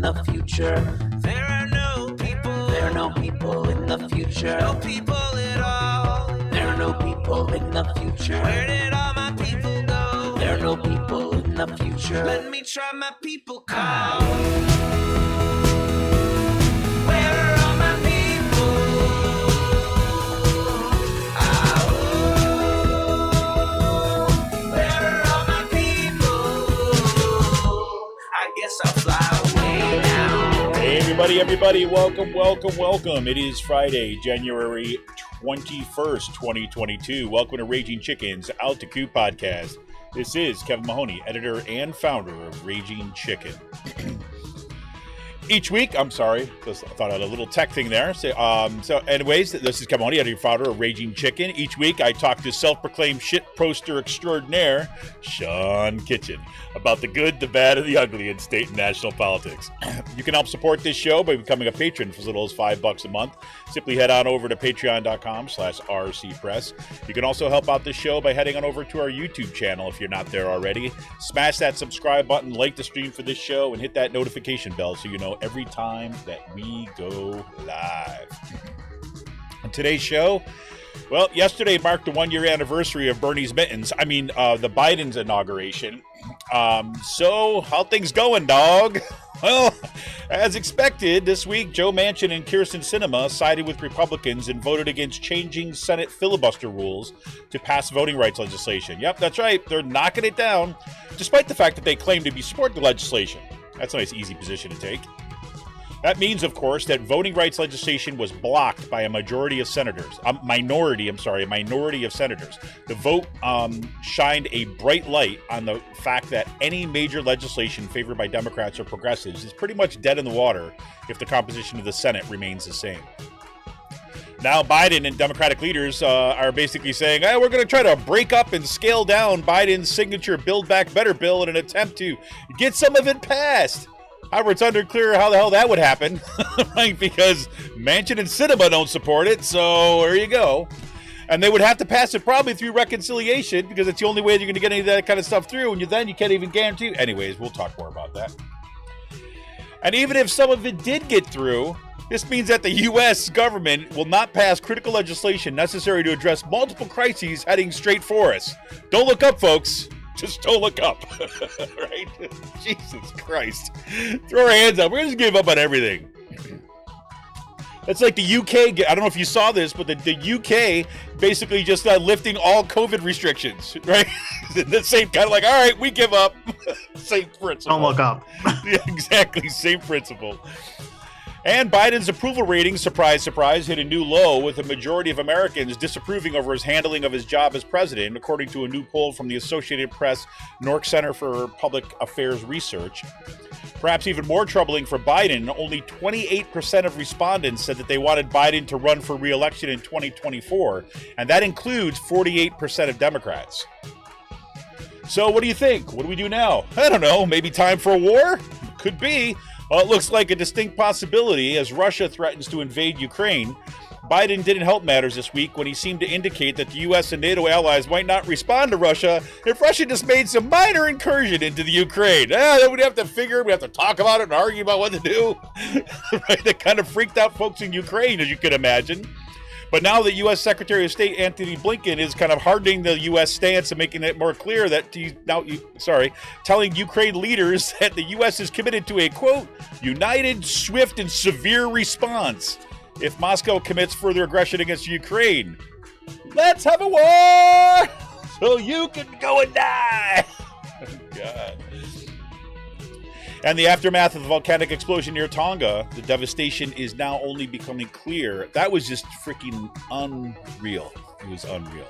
the future. There are no people. There are no people in the future. No people at all. There are no people in the future. Where did all my people go? There are no people in the future. Let me try my people call. Where are all my people? Where are all my people? I guess I'll fly away now. Hey, everybody, welcome. It is Friday, January 21st, 2022. Welcome to Raging Chicken's Out to Coop podcast. This is Kevin Mahoney, editor and founder of Raging Chicken. Each week, I thought I had a little tech thing there. So anyways, this is Kevin Mahoney, editor and founder of Raging Chicken. Each week, I talk to self-proclaimed shit poster extraordinaire, Sean Kitchen, about the good, the bad, and the ugly in state and national politics. You can help support this show by becoming a patron for as little as $5 a month. Simply head on over to patreon.com/rcpress. You can also help out this show by heading on over to our YouTube channel if you're not there already. Smash that subscribe button, like the stream for this show, and hit that notification bell so you know every time that we go live. On today's show, well, yesterday marked the 1-year anniversary of the Biden's inauguration. So how things going, dog? Well, as expected, this week, Joe Manchin and Kyrsten Sinema sided with Republicans and voted against changing Senate filibuster rules to pass voting rights legislation. Yep, that's right. They're knocking it down, despite the fact that they claim to be supporting the legislation. That's a nice, easy position to take. That means, of course, that voting rights legislation was blocked by a minority of senators. The vote shined a bright light on the fact that any major legislation favored by Democrats or progressives is pretty much dead in the water if the composition of the Senate remains the same. Now Biden and Democratic leaders are basically saying, hey, we're going to try to break up and scale down Biden's signature Build Back Better bill in an attempt to get some of it passed. However, it's unclear how the hell that would happen, right? Because Manchin and Sinema don't support it, so there you go. And they would have to pass it probably through reconciliation because it's the only way you're going to get any of that kind of stuff through, and then you can't even guarantee. Anyways, we'll talk more about that. And even if some of it did get through, this means that the U.S. government will not pass critical legislation necessary to address multiple crises heading straight for us. Don't look up, folks. Just don't look up, right? Jesus Christ. Throw our hands up. We're going to give up on everything. It's like the UK. I don't know if you saw this, but the UK basically just lifting all COVID restrictions, right? The same kind of like, all right, we give up. Same principle. Don't look up. Yeah, exactly. Same principle. And Biden's approval rating, surprise, surprise, hit a new low with a majority of Americans disapproving over his handling of his job as president, according to a new poll from the Associated Press Nork Center for Public Affairs Research. Perhaps even more troubling for Biden, only 28% of respondents said that they wanted Biden to run for re-election in 2024, and that includes 48% of Democrats. So what do you think? What do we do now? I don't know, maybe time for a war? Could be. Well, it looks like a distinct possibility as Russia threatens to invade Ukraine. Biden didn't help matters this week when he seemed to indicate that the U.S. and NATO allies might not respond to Russia if Russia just made some minor incursion into the Ukraine. Then we'd have to talk about it and argue about what to do. Right? That kind of freaked out folks in Ukraine, as you could imagine. But now the U.S. Secretary of State Antony Blinken is kind of hardening the U.S. stance and making it more clear that telling Ukraine leaders that the U.S. is committed to a, quote, united, swift, and severe response if Moscow commits further aggression against Ukraine. Let's have a war so you can go and die. Oh, God. And the aftermath of the volcanic explosion near Tonga, the devastation is now only becoming clear. That was just freaking unreal. It was unreal.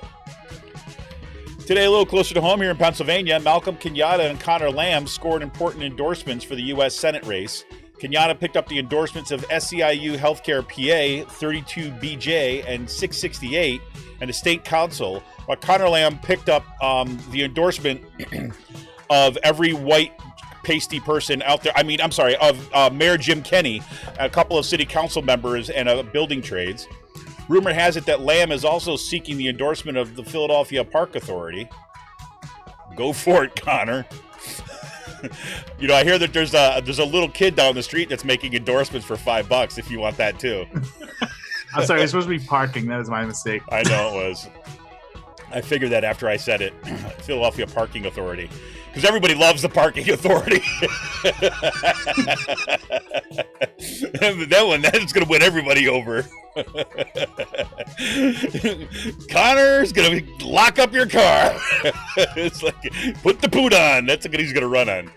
Today, a little closer to home here in Pennsylvania, Malcolm Kenyatta and Connor Lamb scored important endorsements for the U.S. Senate race. Kenyatta picked up the endorsements of SEIU Healthcare PA, 32BJ, and 668, and the state council, while Connor Lamb picked up the endorsement of every white pasty person out there. Of Mayor Jim Kenney, a couple of city council members, and building trades. Rumor has it that Lamb is also seeking the endorsement of the Philadelphia Park Authority. Go for it, Connor. I hear that there's a little kid down the street that's making endorsements for $5 if you want that too. I'm sorry, it's supposed to be parking. That was my mistake. I know it was. I figured that after I said it. Philadelphia Parking Authority. Because everybody loves the parking authority. That's going to win everybody over. Connor's going to lock up your car. It's like, put the boot on. That's what he's going to run on.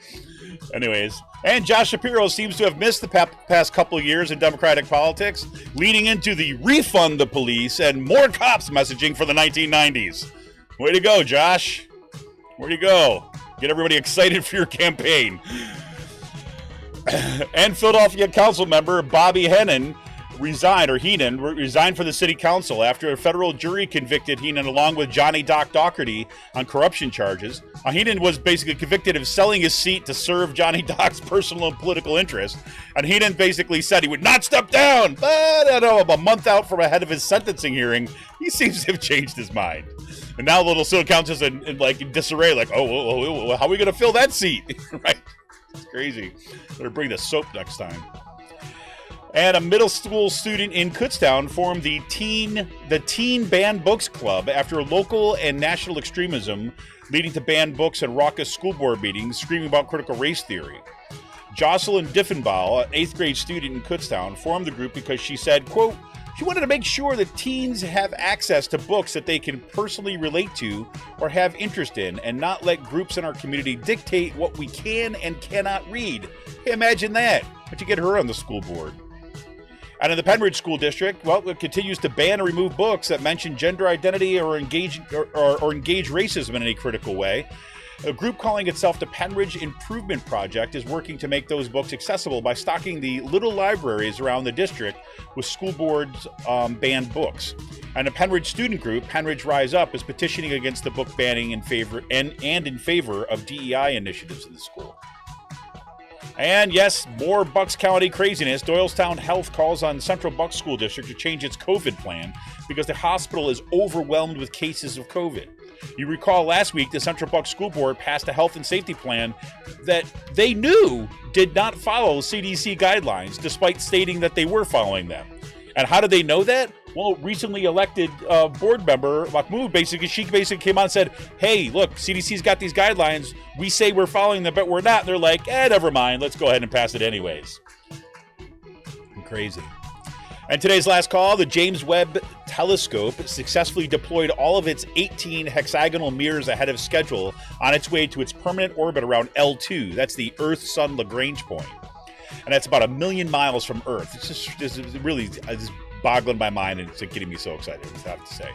Anyways, and Josh Shapiro seems to have missed the past couple of years in Democratic politics, leading into the refund the police and more cops messaging for the 1990s. Way to go, Josh. Where'd you go? Get everybody excited for your campaign. And Philadelphia council member Bobby Heenan resigned for the city council after a federal jury convicted Heenan along with Johnny Doc Doherty on corruption charges. Heenan was basically convicted of selling his seat to serve Johnny Doc's personal and political interest. And Heenan basically said he would not step down. But a month out from ahead of his sentencing hearing, he seems to have changed his mind. And now the little city council's in disarray, like, how are we going to fill that seat? Right? It's crazy. Better bring the soap next time. And a middle school student in Kutztown formed the Teen Banned Books Club after local and national extremism leading to banned books and raucous school board meetings screaming about critical race theory. Jocelyn Diffenbaugh, an 8th grade student in Kutztown, formed the group because she said, quote, she wanted to make sure that teens have access to books that they can personally relate to or have interest in and not let groups in our community dictate what we can and cannot read. Hey, imagine that. How'd you get her on the school board? And in the Penridge School District, it continues to ban or remove books that mention gender identity or engage racism in any critical way. A group calling itself the Penridge Improvement Project is working to make those books accessible by stocking the little libraries around the district with school boards banned books. And the Penridge student group, Penridge Rise Up, is petitioning against the book banning in favor of DEI initiatives in the school. And yes, more Bucks County craziness. Doylestown Health calls on Central Bucks School District to change its COVID plan because the hospital is overwhelmed with cases of COVID. You recall last week the Central Bucks School Board passed a health and safety plan that they knew did not follow CDC guidelines, despite stating that they were following them. And how did they know that? Well, recently elected board member Mahmoud basically came on and said, hey, look, CDC's got these guidelines. We say we're following them, but we're not. And they're like, never mind. Let's go ahead and pass it anyways. Crazy. And today's last call, the James Webb Telescope successfully deployed all of its 18 hexagonal mirrors ahead of schedule on its way to its permanent orbit around L2. That's the Earth-Sun Lagrange point. And that's about 1 million miles from Earth. It's just really boggling my mind, and it's getting me so excited, I have to say.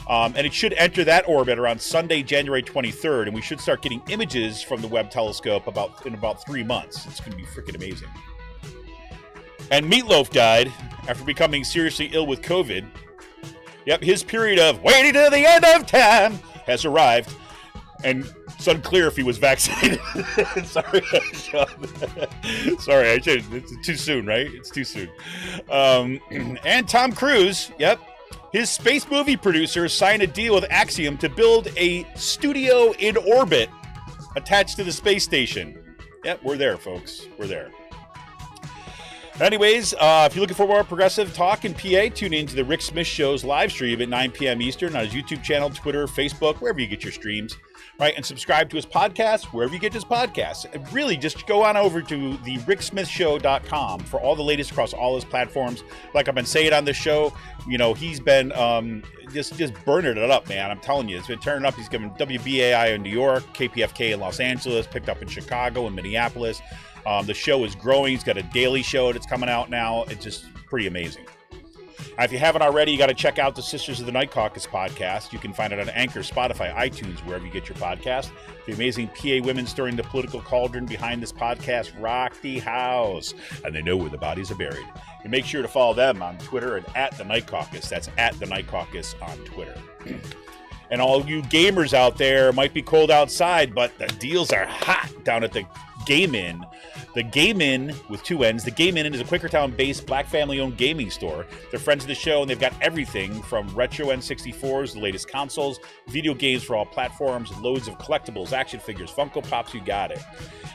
And it should enter that orbit around Sunday, January 23rd, and we should start getting images from the Webb telescope in about 3 months. It's going to be freaking amazing. And Meatloaf died after becoming seriously ill with COVID. Yep, his period of waiting to the end of time has arrived. And it's unclear if he was vaccinated. Sorry, Sorry, I should. It's too soon, right? It's too soon. And Tom Cruise, yep, his space movie producer signed a deal with Axiom to build a studio in orbit attached to the space station. Yep, we're there, folks. We're there. Anyways, if you're looking for more progressive talk in PA, tune in to the Rick Smith Show's live stream at 9 p.m. Eastern on his YouTube channel, Twitter, Facebook, wherever you get your streams. Right, and subscribe to his podcast, wherever you get his podcasts. And really, just go on over to the ricksmithshow.com for all the latest across all his platforms. Like I've been saying on this show, he's been just burning it up, man. I'm telling you, it's been turning up. He's given WBAI in New York, KPFK in Los Angeles, picked up in Chicago and Minneapolis. The show is growing. He's got a daily show that's coming out now. It's just pretty amazing. If you haven't already, you got to check out the Sisters of the Night Caucus podcast. You can find it on Anchor, Spotify, iTunes, wherever you get your podcast. The amazing PA women stirring the political cauldron behind this podcast rock the house, and they know where the bodies are buried. And make sure to follow them on Twitter at The Night Caucus. That's at The Night Caucus on Twitter. And all you gamers out there, might be cold outside, but the deals are hot down at the Game In. The Game In with 2 N's. The Game In is a Quakertown-based black family-owned gaming store. They're friends of the show, and they've got everything from retro N64s, the latest consoles, video games for all platforms, loads of collectibles, action figures, Funko Pops, you got it.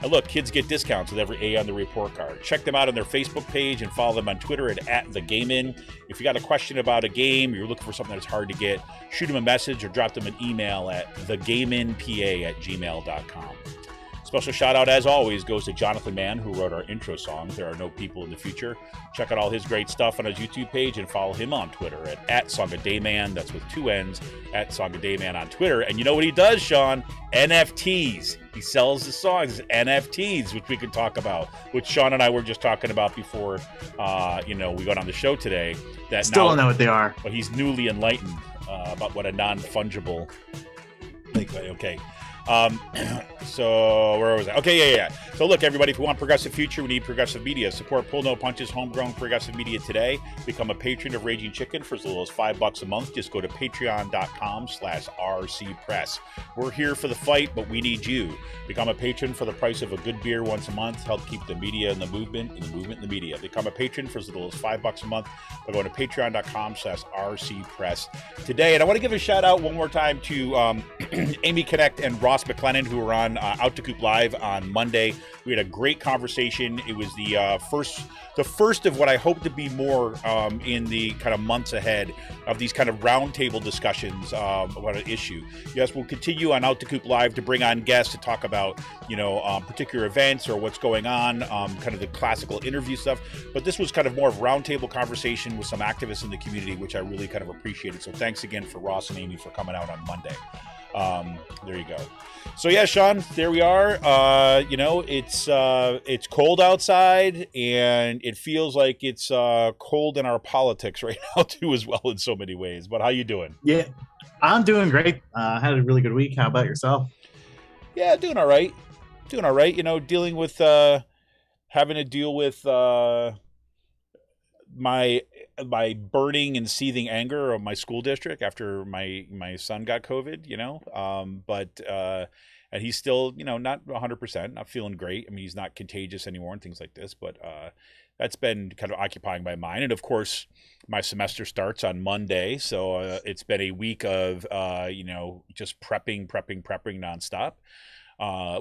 And look, kids get discounts with every A on the report card. Check them out on their Facebook page and follow them on Twitter at @TheGameIn. If you got a question about a game, you're looking for something that's hard to get, shoot them a message or drop them an email at thegameinpa@gmail.com. Special shout out, as always, goes to Jonathan Mann, who wrote our intro song, There Are No People in the Future. Check out all his great stuff on his YouTube page and follow him on Twitter at @SongADayman. That's with 2 N's, @SongADayman on Twitter. And you know what he does, Sean? NFTs. He sells the songs as NFTs, which we can talk about, which Sean and I were just talking about before, we got on the show today. That Still don't know what they are. But he's newly enlightened about what a non-fungible... Okay. So where was I? Okay, yeah. So look, everybody, if we want progressive future, we need progressive media. Support Pull No Punches, homegrown progressive media today. Become a patron of Raging Chicken for as little as $5 a month. Just go to patreon.com/rcpress. We're here for the fight, but we need you. Become a patron for the price of a good beer once a month. Help keep the media in the movement, and the movement in the media. Become a patron for as little as $5 a month by going to patreon.com/rcpress today. And I want to give a shout out one more time to Amy Connect and Ross McLennan, who were on Out to Coop Live on Monday. We had a great conversation. It was the first of what I hope to be more in the kind of months ahead of these kind of roundtable discussions about an issue. Yes, we'll continue on Out to Coop Live to bring on guests to talk about particular events or what's going on, kind of the classical interview stuff. But this was kind of more of a roundtable conversation with some activists in the community, which I really kind of appreciated. So thanks again for Ross and Amy for coming out on Monday. There you go. So yeah, Sean, there we are. It's cold outside, and it feels like it's cold in our politics right now too, as well, in so many ways. But how you doing? Yeah, I'm doing great. I had a really good week. How about yourself? Yeah, doing all right. Dealing with having to deal with my burning and seething anger of my school district after my son got COVID, and he's still, not 100%, not feeling great. I mean, he's not contagious anymore and things like this, but that's been kind of occupying my mind. And of course, my semester starts on Monday. So it's been a week of, just prepping nonstop.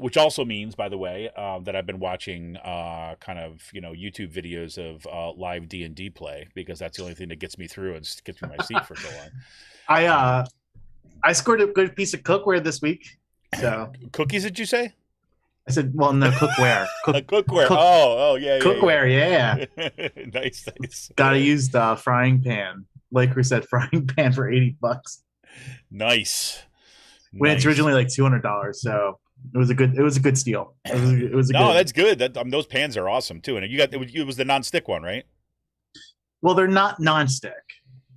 Which also means, by the way, that I've been watching YouTube videos of live D&D play, because that's the only thing that gets me through and gets me my seat for so long. I scored a good piece of cookware this week. So cookies, did you say? I said, well, no, cookware. Cookware. Yeah. Cookware, yeah. Nice. Gotta use the frying pan. Like we said, frying pan for $80. Nice. When it's originally like $200, so it was a good steal. It was that's good. Those pans are awesome too. And it was the non-stick one, right? Well, they're not non-stick.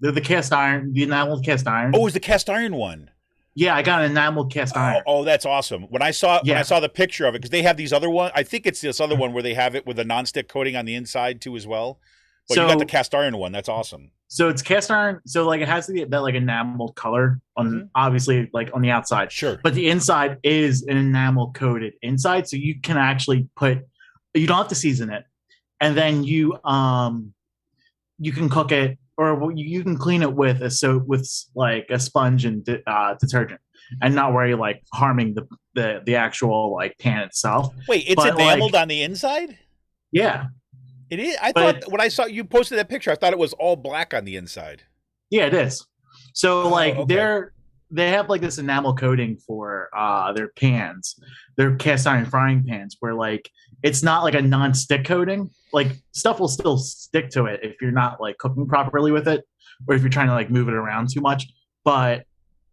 They're the cast iron, the enameled cast iron. Oh, it was the cast iron one. Yeah, I got an enameled cast iron. Oh, that's awesome. When I saw the picture of it, because they have these other one, I think it's this other one where they have it with a non-stick coating on the inside too as well. But you got the cast iron one. That's awesome. So it's cast iron. So like it has that like enameled color on obviously like on the outside. Sure. But the inside is an enamel coated inside, so you can actually you don't have to season it, and then you can cook it, or you can clean it with like a sponge and detergent, and not worry like harming the actual like pan itself. Wait, it's enameled on the inside? Yeah. It is. I thought when I saw you posted that picture, I thought it was all black on the inside. Yeah, it is. So they have like this enamel coating for their pans, their cast iron frying pans, where like it's not like a non-stick coating. Like stuff will still stick to it if you're not like cooking properly with it, or if you're trying to like move it around too much. But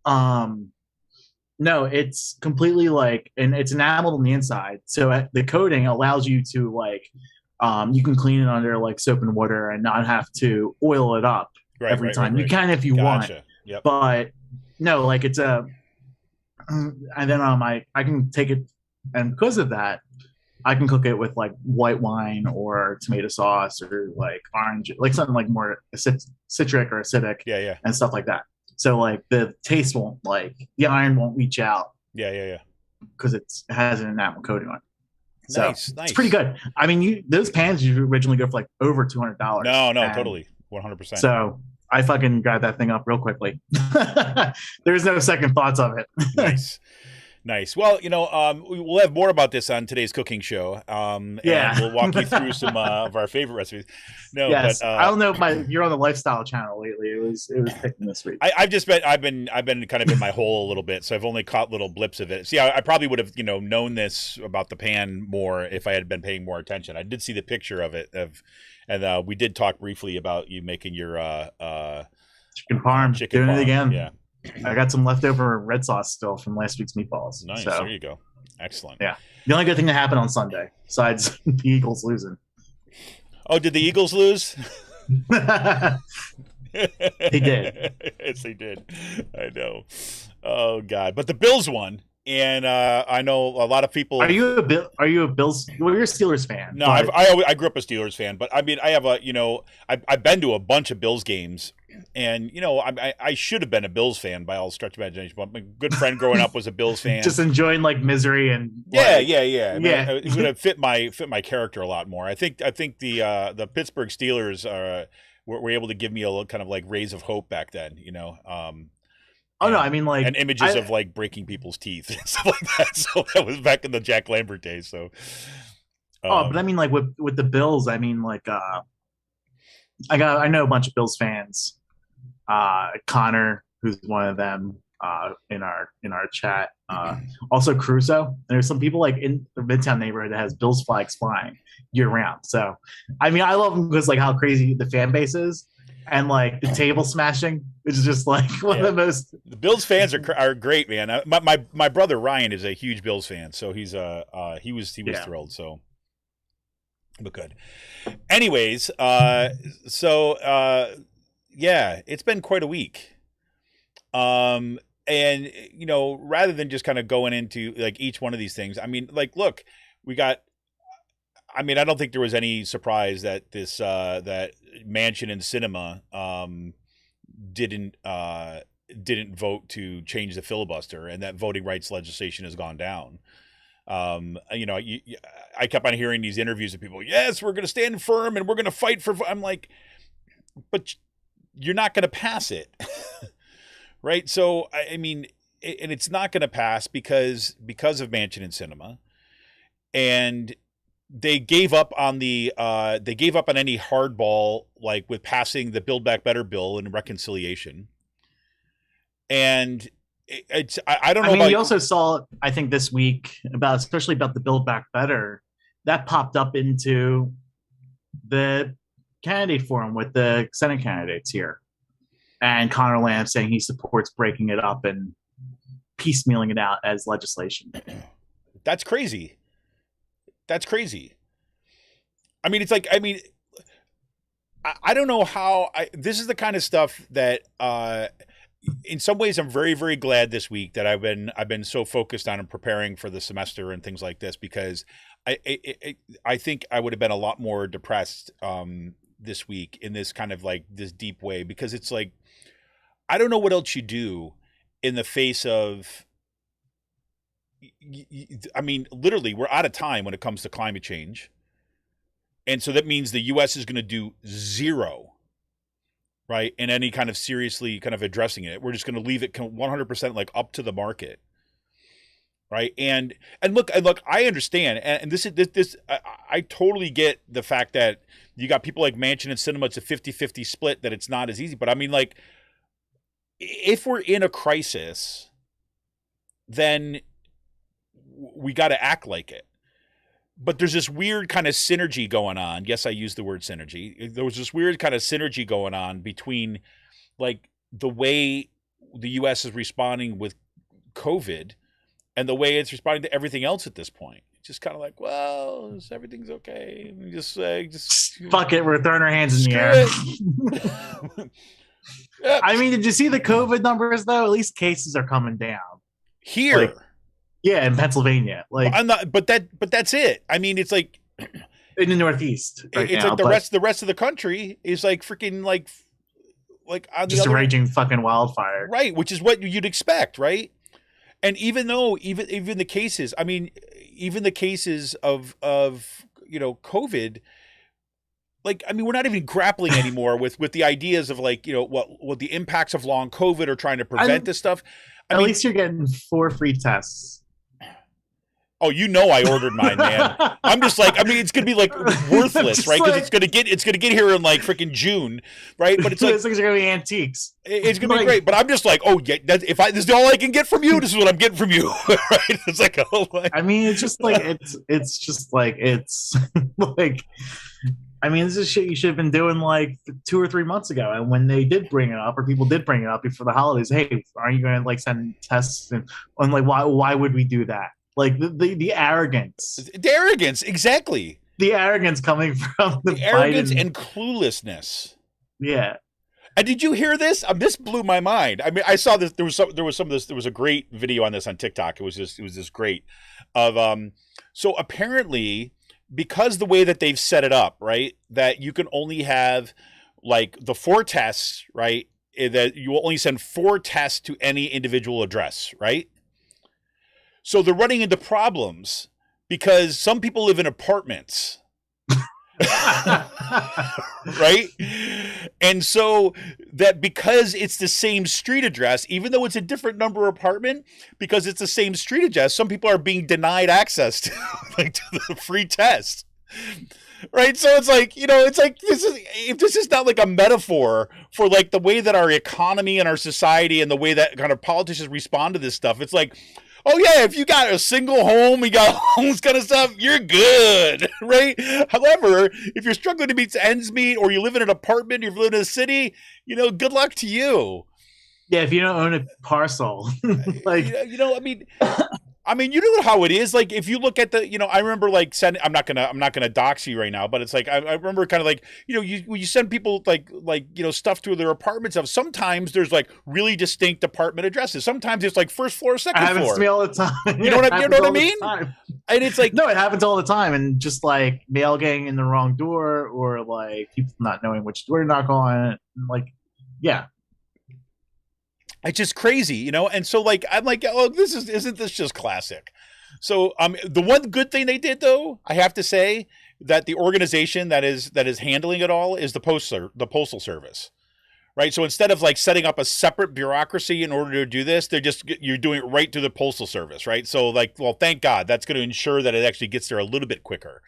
no, it's completely like, and it's enameled on the inside, so the coating allows you to like. You can clean it under like soap and water and not have to oil it up every time. Right. You can if you want, but no, like it's and then I can take it, and because of that, I can cook it with like white wine or tomato sauce or like orange, like something like more citric or acidic, and stuff like that. So like the taste won't, like the iron won't leach out, because it has an enamel coating on it. So nice. it's pretty good. I mean, those pans you originally go for like over $200. No, totally, 100%. So I fucking got that thing up real quickly. There's no second thoughts of it. Nice. Well, we'll have more about this on today's cooking show. And we'll walk you through some of our favorite recipes. No, yes. but I don't know if you're on the lifestyle channel lately. It was picking this week. I've been kind of in my hole a little bit, so I've only caught little blips of it. See, I probably would have known this about the pan more if I had been paying more attention. I did see the picture of it, and we did talk briefly about you making your chicken parm. Doing it again. Yeah. I got some leftover red sauce still from last week's meatballs. Nice. So, there you go. Excellent. Yeah. The only good thing that happened on Sunday, besides the Eagles losing. Oh, did the Eagles lose? They did. Yes, they did. I know. Oh God! But the Bills won, and I know a lot of people. Are you a Bills? Well, you're a Steelers fan. No, I grew up a Steelers fan, but I mean, I have I've been to a bunch of Bills games. And I should have been a Bills fan by all stretch of imagination. But my good friend growing up was a Bills fan. Just enjoying like misery and yeah. I mean, it would have fit my character a lot more. I think the Pittsburgh Steelers were able to give me a little kind of like rays of hope back then. No, I mean like and images of like breaking people's teeth and stuff like that. So that was back in the Jack Lambert days. So. But I mean like with the Bills, I mean like I know a bunch of Bills fans. Connor, who's one of them, in our chat. Also Crusoe. There's some people like in the Midtown neighborhood that has Bills flags flying year round. So, I mean, I love them because like how crazy the fan base and like the table smashing is just like one of the most. The Bills fans are great, man. My brother Ryan is a huge Bills fan, so he was thrilled. So. But good. Anyways, yeah, it's been quite a week. And rather than just kind of going into like each one of these things, I mean, like, look, I don't think there was any surprise that this that Manchin and Sinema didn't vote to change the filibuster, and that voting rights legislation has gone down. I kept on hearing these interviews of people. Yes, we're going to stand firm and we're going to fight for. I'm like, but you're not going to pass it, right? So I mean, and it's not going to pass because of Manchin and Sinema, and they gave up on any hardball like with passing the Build Back Better bill and reconciliation, and. I don't know. I mean, you also saw, I think, this week especially about the Build Back Better that popped up into the candidate forum with the Senate candidates here, and Connor Lamb saying he supports breaking it up and piecemealing it out as legislation. That's crazy. I mean, it's like I don't know how. This is the kind of stuff that. In some ways, I'm very, very glad this week that I've been so focused on and preparing for the semester and things like this, because I think I would have been a lot more depressed this week in this kind of like this deep way, because it's like I don't know what else you do in the face of. I mean, literally, we're out of time when it comes to climate change, and so that means the U.S. is going to do zero. Right, and any kind of seriously kind of addressing it, we're just going to leave it 100% like up to the market, right? And look, I understand, and this I totally get the fact that you got people like Manchin and Sinema. It's a 50-50 split, that it's not as easy. But I mean, like, if we're in a crisis, then we got to act like it. But there's this weird kind of synergy going on. Yes, I use the word synergy. There was this weird kind of synergy going on between like the way the U.S. is responding with COVID and the way it's responding to everything else at this point. It's just kind of like, well, everything's okay. Just fuck it. We're throwing our hands in the air. Yep. I mean, did you see the COVID numbers though? At least cases are coming down here. Like, yeah, in Pennsylvania, like but that's it. I mean, it's like in the Northeast. Right it's now, like the rest of the country is like freaking like on just the a raging fucking wildfire, right? Which is what you'd expect, right? And even though even the cases, I mean, even the cases of COVID, like, I mean, we're not even grappling anymore with the ideas of like, what the impacts of long COVID or trying to prevent this stuff. At least you're getting 4 free tests. Oh, I ordered mine, man. I'm just like, I mean, it's gonna be like worthless, right? Because it's gonna get here in like freaking June, right? But it's like things are gonna be antiques. It's gonna be great. But I'm just like, oh yeah, this is all I can get from you. This is what I'm getting from you, right? It's like, I mean, it's just like it's like. I mean, this is shit you should have been doing like 2 or 3 months ago. And when they did bring it up, or people did bring it up before the holidays, hey, aren't you going to like send tests? And like, why would we do that? Like the arrogance. The arrogance, exactly. The arrogance coming from the arrogance Biden. And cluelessness. Yeah. And did you hear this? This blew my mind. I mean, I saw this. There was some of this. There was a great video on this on TikTok. It was just great. So apparently, because the way that they've set it up, right, that you can only have like the 4 tests, right, that you will only send 4 tests to any individual address, right? So they're running into problems because some people live in apartments. Right? And so that because it's the same street address, even though it's a different number apartment, because it's the same street address, some people are being denied access to, to the free test. Right? So it's like, this is not like a metaphor for like the way that our economy and our society and the way that kind of politicians respond to this stuff. It's like, oh yeah, if you got a single home, you got all this kind of stuff, you're good, right? However, if you're struggling to meet ends meet, or you live in an apartment, you live in a city, good luck to you. Yeah, if you don't own a parcel, like I mean, you know how it is. Like, if you look at I remember like sending. I'm not gonna dox you right now, but it's like I remember kind of like you send people like stuff to their apartments. Sometimes there's like really distinct apartment addresses. Sometimes it's like first floor, second floor. It happens to me all the time. You know what I mean? And it's like, no, it happens all the time, and just like mail getting in the wrong door, or like people not knowing which door to knock on. Like, yeah. It's just crazy, And so like, I'm like, oh, isn't this just classic? So the one good thing they did, though, I have to say, that the organization that is handling it all is the Postal Service, right? So instead of like setting up a separate bureaucracy in order to do this, you're doing it right through the Postal Service, right? So like, well, thank God, that's going to ensure that it actually gets there a little bit quicker.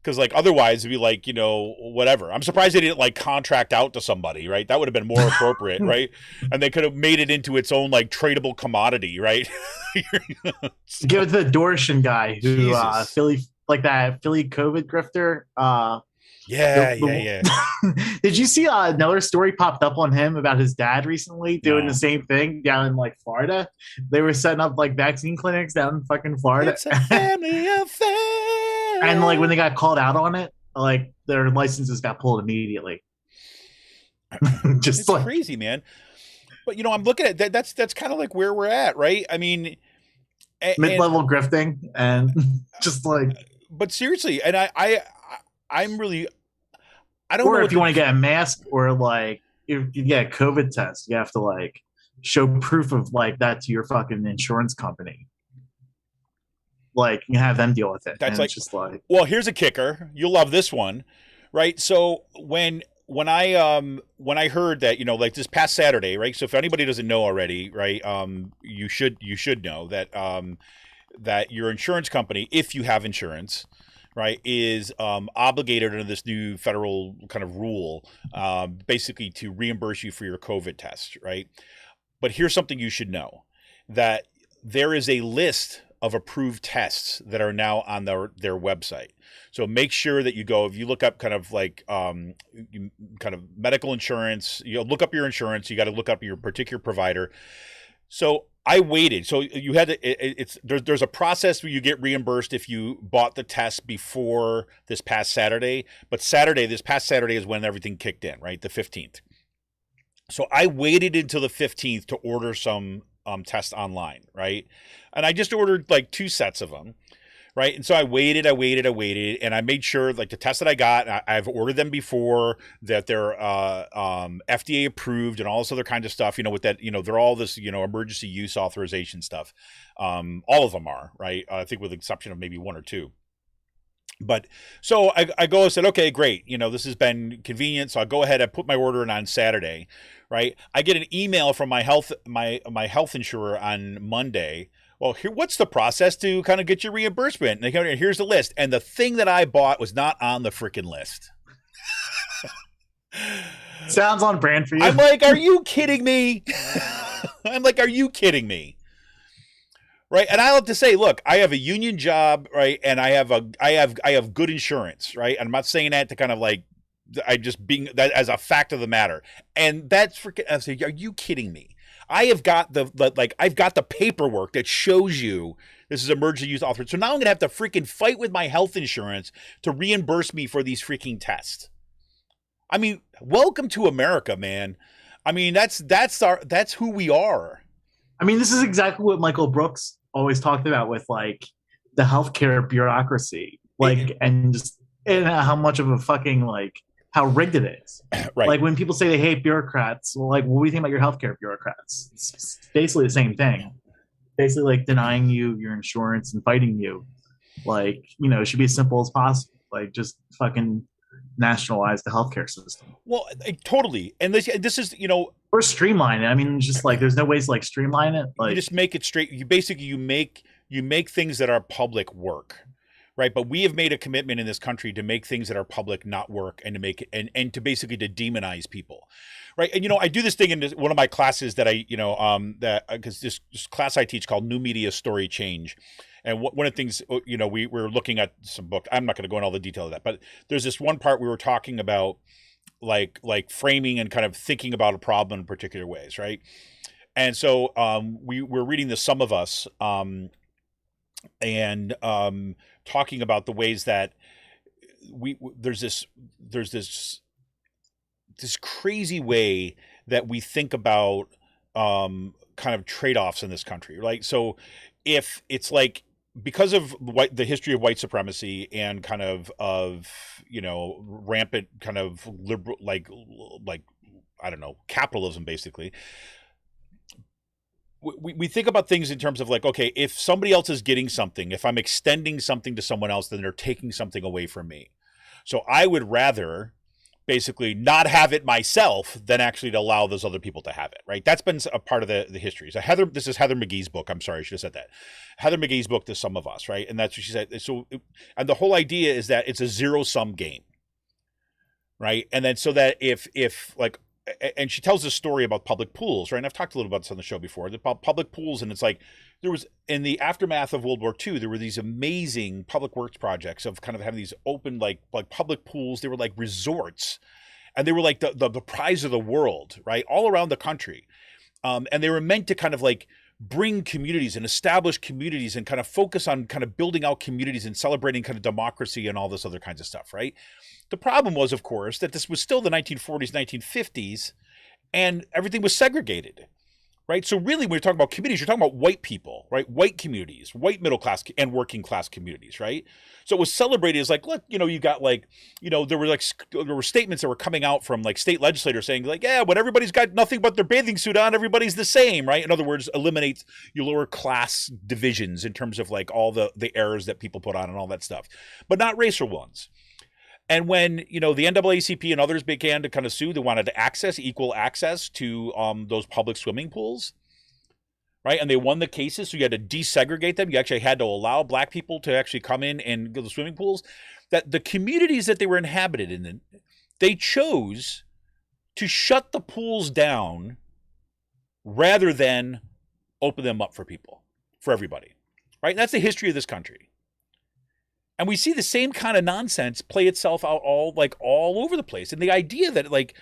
Because like otherwise it'd be like, whatever. I'm surprised they didn't like contract out to somebody, right? That would have been more appropriate, right? And they could have made it into its own like tradable commodity, right? Give it to the Dorshan guy who Philly COVID grifter. Yeah. Did you see another story popped up on him about his dad recently doing the same thing down in like Florida? They were setting up like vaccine clinics down in fucking Florida. It's a family affair. And like when they got called out on it, like their licenses got pulled immediately. It's like crazy, man. But I'm looking at that. That's kind of like where we're at, right? I mean, mid-level grifting and just like. But seriously, and I'm really, I don't know. Or if you want to get a mask, or like if you get a COVID test, you have to like show proof of like that to your fucking insurance company. Like, you have them deal with it. That's like, it's just like, well, here's a kicker. You'll love this one, right? So when I heard that, like this past Saturday, right? So if anybody doesn't know already, right? You should know that that your insurance company, if you have insurance, right, is obligated under this new federal kind of rule, basically to reimburse you for your COVID test, right? But here's something you should know, that there is a list of approved tests that are now on their website. So make sure that you go, if you look up kind of like kind of medical insurance, look up your insurance, you got to look up your particular provider. So I waited. So you had to, there's a process where you get reimbursed if you bought the test before this past Saturday, but this past Saturday is when everything kicked in, right? The 15th. So I waited until the 15th to order some tests online, right? And I just ordered like 2 sets of them, Right. And so I waited, and I made sure like the tests that I got, I've ordered them before, that they're FDA approved and all this other kind of stuff, with that, they're all this, emergency use authorization stuff. All of them are, right. I think with the exception of maybe one or two. But so I go and said, okay, great. This has been convenient. So I'll go ahead and put my order in on Saturday, right? I get an email from my health insurer on Monday. Well, what's the process to kind of get your reimbursement? And here's the list. And the thing that I bought was not on the freaking list. Sounds on brand for you. I'm like, are you kidding me? Are you kidding me? Right. And I have to say, look, I have a union job, right? And I have good insurance, right? And I'm not saying that to kind of like, I just being that as a fact of the matter. And that's freaking, I say, are you kidding me? I have got I've got the paperwork that shows you this is emergency use authorization. So now I'm going to have to freaking fight with my health insurance to reimburse me for these freaking tests. I mean, welcome to America, man. I mean, that's who we are. I mean, this is exactly what Michael Brooks always talked about with like the healthcare bureaucracy, and how much of a fucking like how rigged it is. Right. Like when people say they hate bureaucrats, well, like, what do you think about your healthcare bureaucrats? It's basically the same thing. Basically, like denying you your insurance and fighting you. Like, it should be as simple as possible. Like, just fucking nationalize the healthcare system. Well, totally. And this is, or streamline it. I mean, just like there's no ways to like streamline it. Like, you just make it straight. You basically you make things that are public work, right? But we have made a commitment in this country to make things that are public not work, and to make it and to basically to demonize people, right? And I do this thing in one of my classes that because this class I teach called New Media Story Change. And one of the things, we were looking at some book. I'm not going to go into all the detail of that, but there's this one part we were talking about, like framing and kind of thinking about a problem in particular ways, right? And so we're reading The Sum of Us, and talking about the ways that there's this crazy way that we think about kind of trade-offs in this country, right? So if it's like, because of the history of white supremacy and kind of rampant kind of liberal, like I don't know, capitalism, basically, we think about things in terms of like, okay, if somebody else is getting something, if I'm extending something to someone else, then they're taking something away from me. So I would rather basically not have it myself than actually to allow those other people to have it, right? That's been a part of the history. So this is Heather McGhee's book. I'm sorry, I should have said that. Heather McGhee's book, The Sum of Us, right? And that's what she said. So, and the whole idea is that it's a zero-sum game, right? And then so that if like, and she tells this story about public pools, right? And I've talked a little about this on the show before, about public pools. And it's like, there was, in the aftermath of World War II, there were these amazing public works projects of kind of having these open, like public pools. They were like resorts, and they were like the prize of the world, right? All around the country. And they were meant to kind of like bring communities and establish communities and kind of focus on kind of building out communities and celebrating kind of democracy and all this other kinds of stuff, right? The problem was, of course, that this was still the 1940s, 1950s, and everything was segregated, right? So really, when you're talking about communities, you're talking about white people, right? White communities, white middle class and working class communities, right? So it was celebrated as like, look, you got like, there were statements that were coming out from like state legislators saying like, yeah, when everybody's got nothing but their bathing suit on, everybody's the same, right? In other words, eliminate your lower class divisions in terms of like all the errors that people put on and all that stuff, but not racial ones. And when, the NAACP and others began to kind of sue, they wanted to equal access to those public swimming pools, right? And they won the cases, so you had to desegregate them. You actually had to allow black people to actually come in and go to the swimming pools. That the communities that they were inhabited in, they chose to shut the pools down rather than open them up for people, for everybody, right? And that's the history of this country. And we see the same kind of nonsense play itself out all over the place. And the idea that like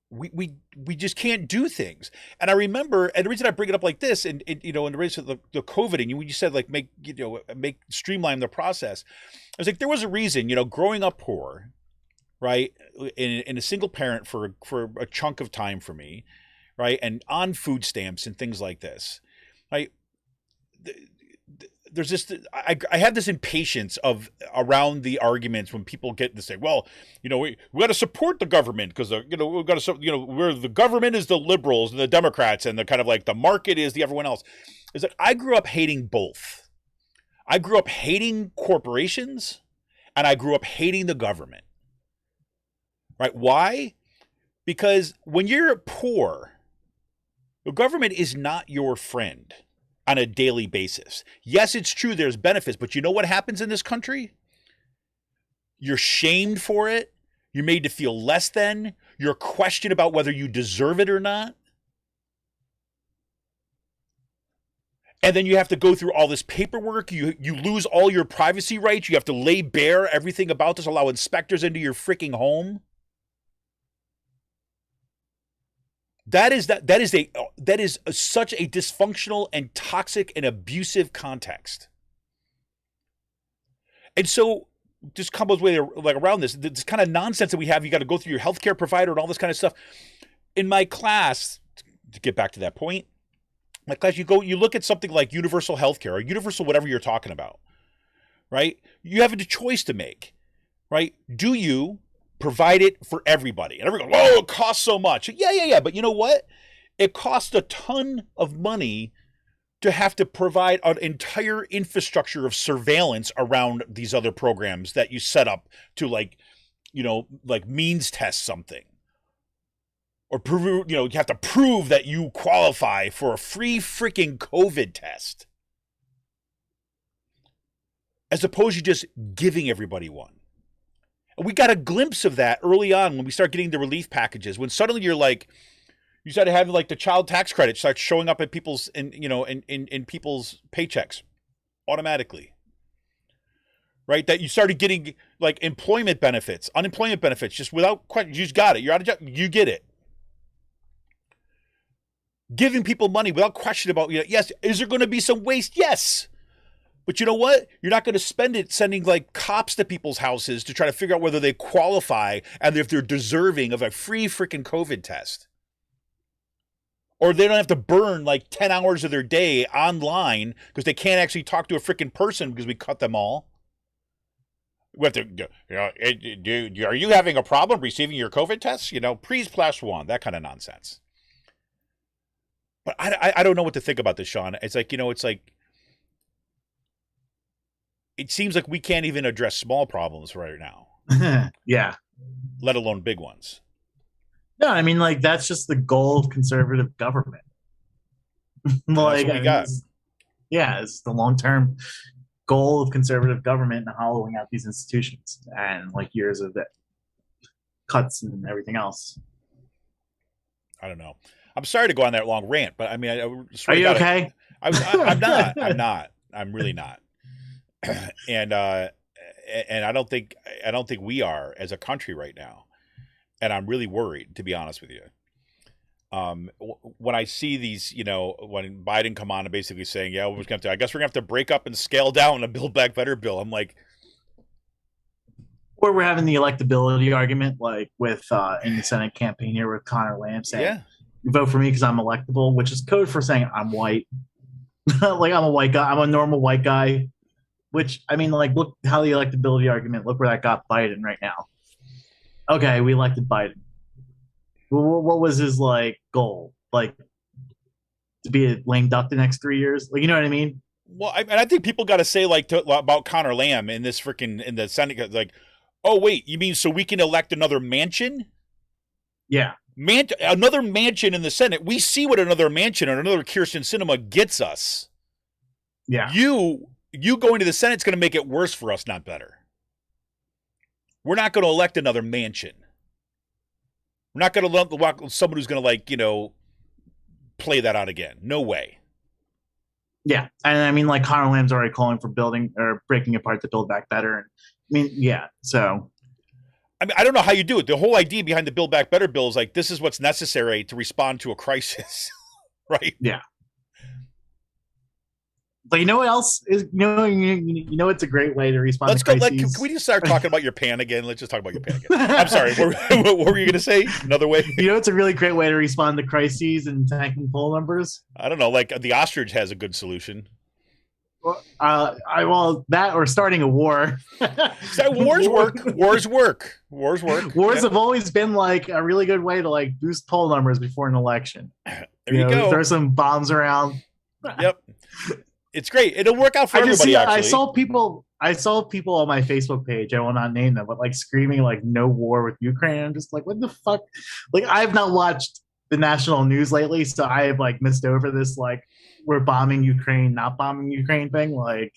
we just can't do things. And I remember, and the reason I bring it up like this, and in the race of the COVID, and when you said like make streamline the process, I was like, there was a reason, growing up poor, right, in a single parent for a chunk of time for me, right, and on food stamps and things like this, right. there's this, I have this impatience of around the arguments when people get to say, well, we got to support the government because, we've got to, where the government is the liberals and the Democrats and the kind of like the market is the everyone else. Is that I grew up hating both. I grew up hating corporations and I grew up hating the government. Right? Why? Because when you're poor, the government is not your friend on a daily basis. Yes, it's true there's benefits, but you know what happens in this country? You're shamed for it. You're made to feel less than. You're questioned about whether you deserve it or not. And then you have to go through all this paperwork. You lose all your privacy rights. You have to lay bare everything about this, allow inspectors into your freaking home. That is such a dysfunctional and toxic and abusive context. And so just comes way like around this kind of nonsense that we have. You got to go through your healthcare provider and all this kind of stuff. In my class, to get back to that point, my class, you look at something like universal healthcare or universal whatever you're talking about, right? You have a choice to make, right? Do you provide it for everybody? And everyone goes, oh, it costs so much. Yeah. But you know what? It costs a ton of money to have to provide an entire infrastructure of surveillance around these other programs that you set up to like means test something. Or prove, you have to prove that you qualify for a free freaking COVID test. As opposed to just giving everybody one. And we got a glimpse of that early on when we start getting the relief packages. When suddenly you started having like the child tax credit start showing up in people's in people's paychecks automatically. Right? That you started getting like employment benefits, unemployment benefits, just without question. You just got it. You're out of job. You get it. Giving people money without question about, yes, is there going to be some waste? Yes. But you know what? You're not going to spend it sending like cops to people's houses to try to figure out whether they qualify and if they're deserving of a free freaking COVID test. Or they don't have to burn like 10 hours of their day online because they can't actually talk to a freaking person because we cut them all. We have to, are you having a problem receiving your COVID test? Please plus one, that kind of nonsense. But I don't know what to think about this, Sean. It's like, it seems like we can't even address small problems right now. Yeah. Let alone big ones. No, I mean, like, that's just the goal of conservative government. Like, that's what we got. It's the long-term goal of conservative government and hollowing out these institutions and, like, years of it. Cuts and everything else. I don't know. I'm sorry to go on that long rant, but I mean, are you okay? I'm not. I'm not. I'm really not. And I don't think we are as a country right now. And I'm really worried, to be honest with you. When I see these, when Biden come on and basically saying, yeah, I guess we're gonna have to break up and scale down a Build Back Better bill. I'm like, or we're having the electability argument, like with in the Senate campaign here with Connor Lamb saying, yeah, you vote for me because I'm electable, which is code for saying I'm white. Like, I'm a white guy. I'm a normal white guy. Which, I mean, like, look how the electability argument, look where that got Biden right now. Okay, we elected Biden. What was his, like, goal? Like, to be a lame duck the next 3 years? Like, you know what I mean? Well, I think people got to say, like, about Connor Lamb in this freaking, in the Senate, like, oh, wait, you mean so we can elect another Manchin? Yeah. Another Manchin in the Senate. We see what another Manchin or another Kyrsten Sinema gets us. Yeah. You going to the Senate is going to make it worse for us, not better. We're not going to elect another Manchin. We're not going to elect someone who's going to, like, play that out again. No way. Yeah. And I mean, like, Connor Lamb's already calling for building or breaking apart the Build Back Better. And I mean, yeah. So. I mean, I don't know how you do it. The whole idea behind the Build Back Better bill is like, this is what's necessary to respond to a crisis, right? Yeah. But you know what else is? You know, it's a great way to respond to crises. Can we just start talking about your pan again? Let's just talk about your pan again. I'm sorry. What were you going to say? Another way? You know, it's a really great way to respond to crises and tanking poll numbers. I don't know. Like, the ostrich has a good solution. That or starting a war. Wars work. Wars work. Wars have always been like a really good way to like boost poll numbers before an election. There you go. Throw some bombs around. Yep. It's great. It'll work out for everybody. Actually, I saw people on my Facebook page. I will not name them, but like screaming like "No war with Ukraine." I'm just like, what the fuck? Like, I have not watched the national news lately, so I have like missed over this like we're bombing Ukraine, not bombing Ukraine thing. Like,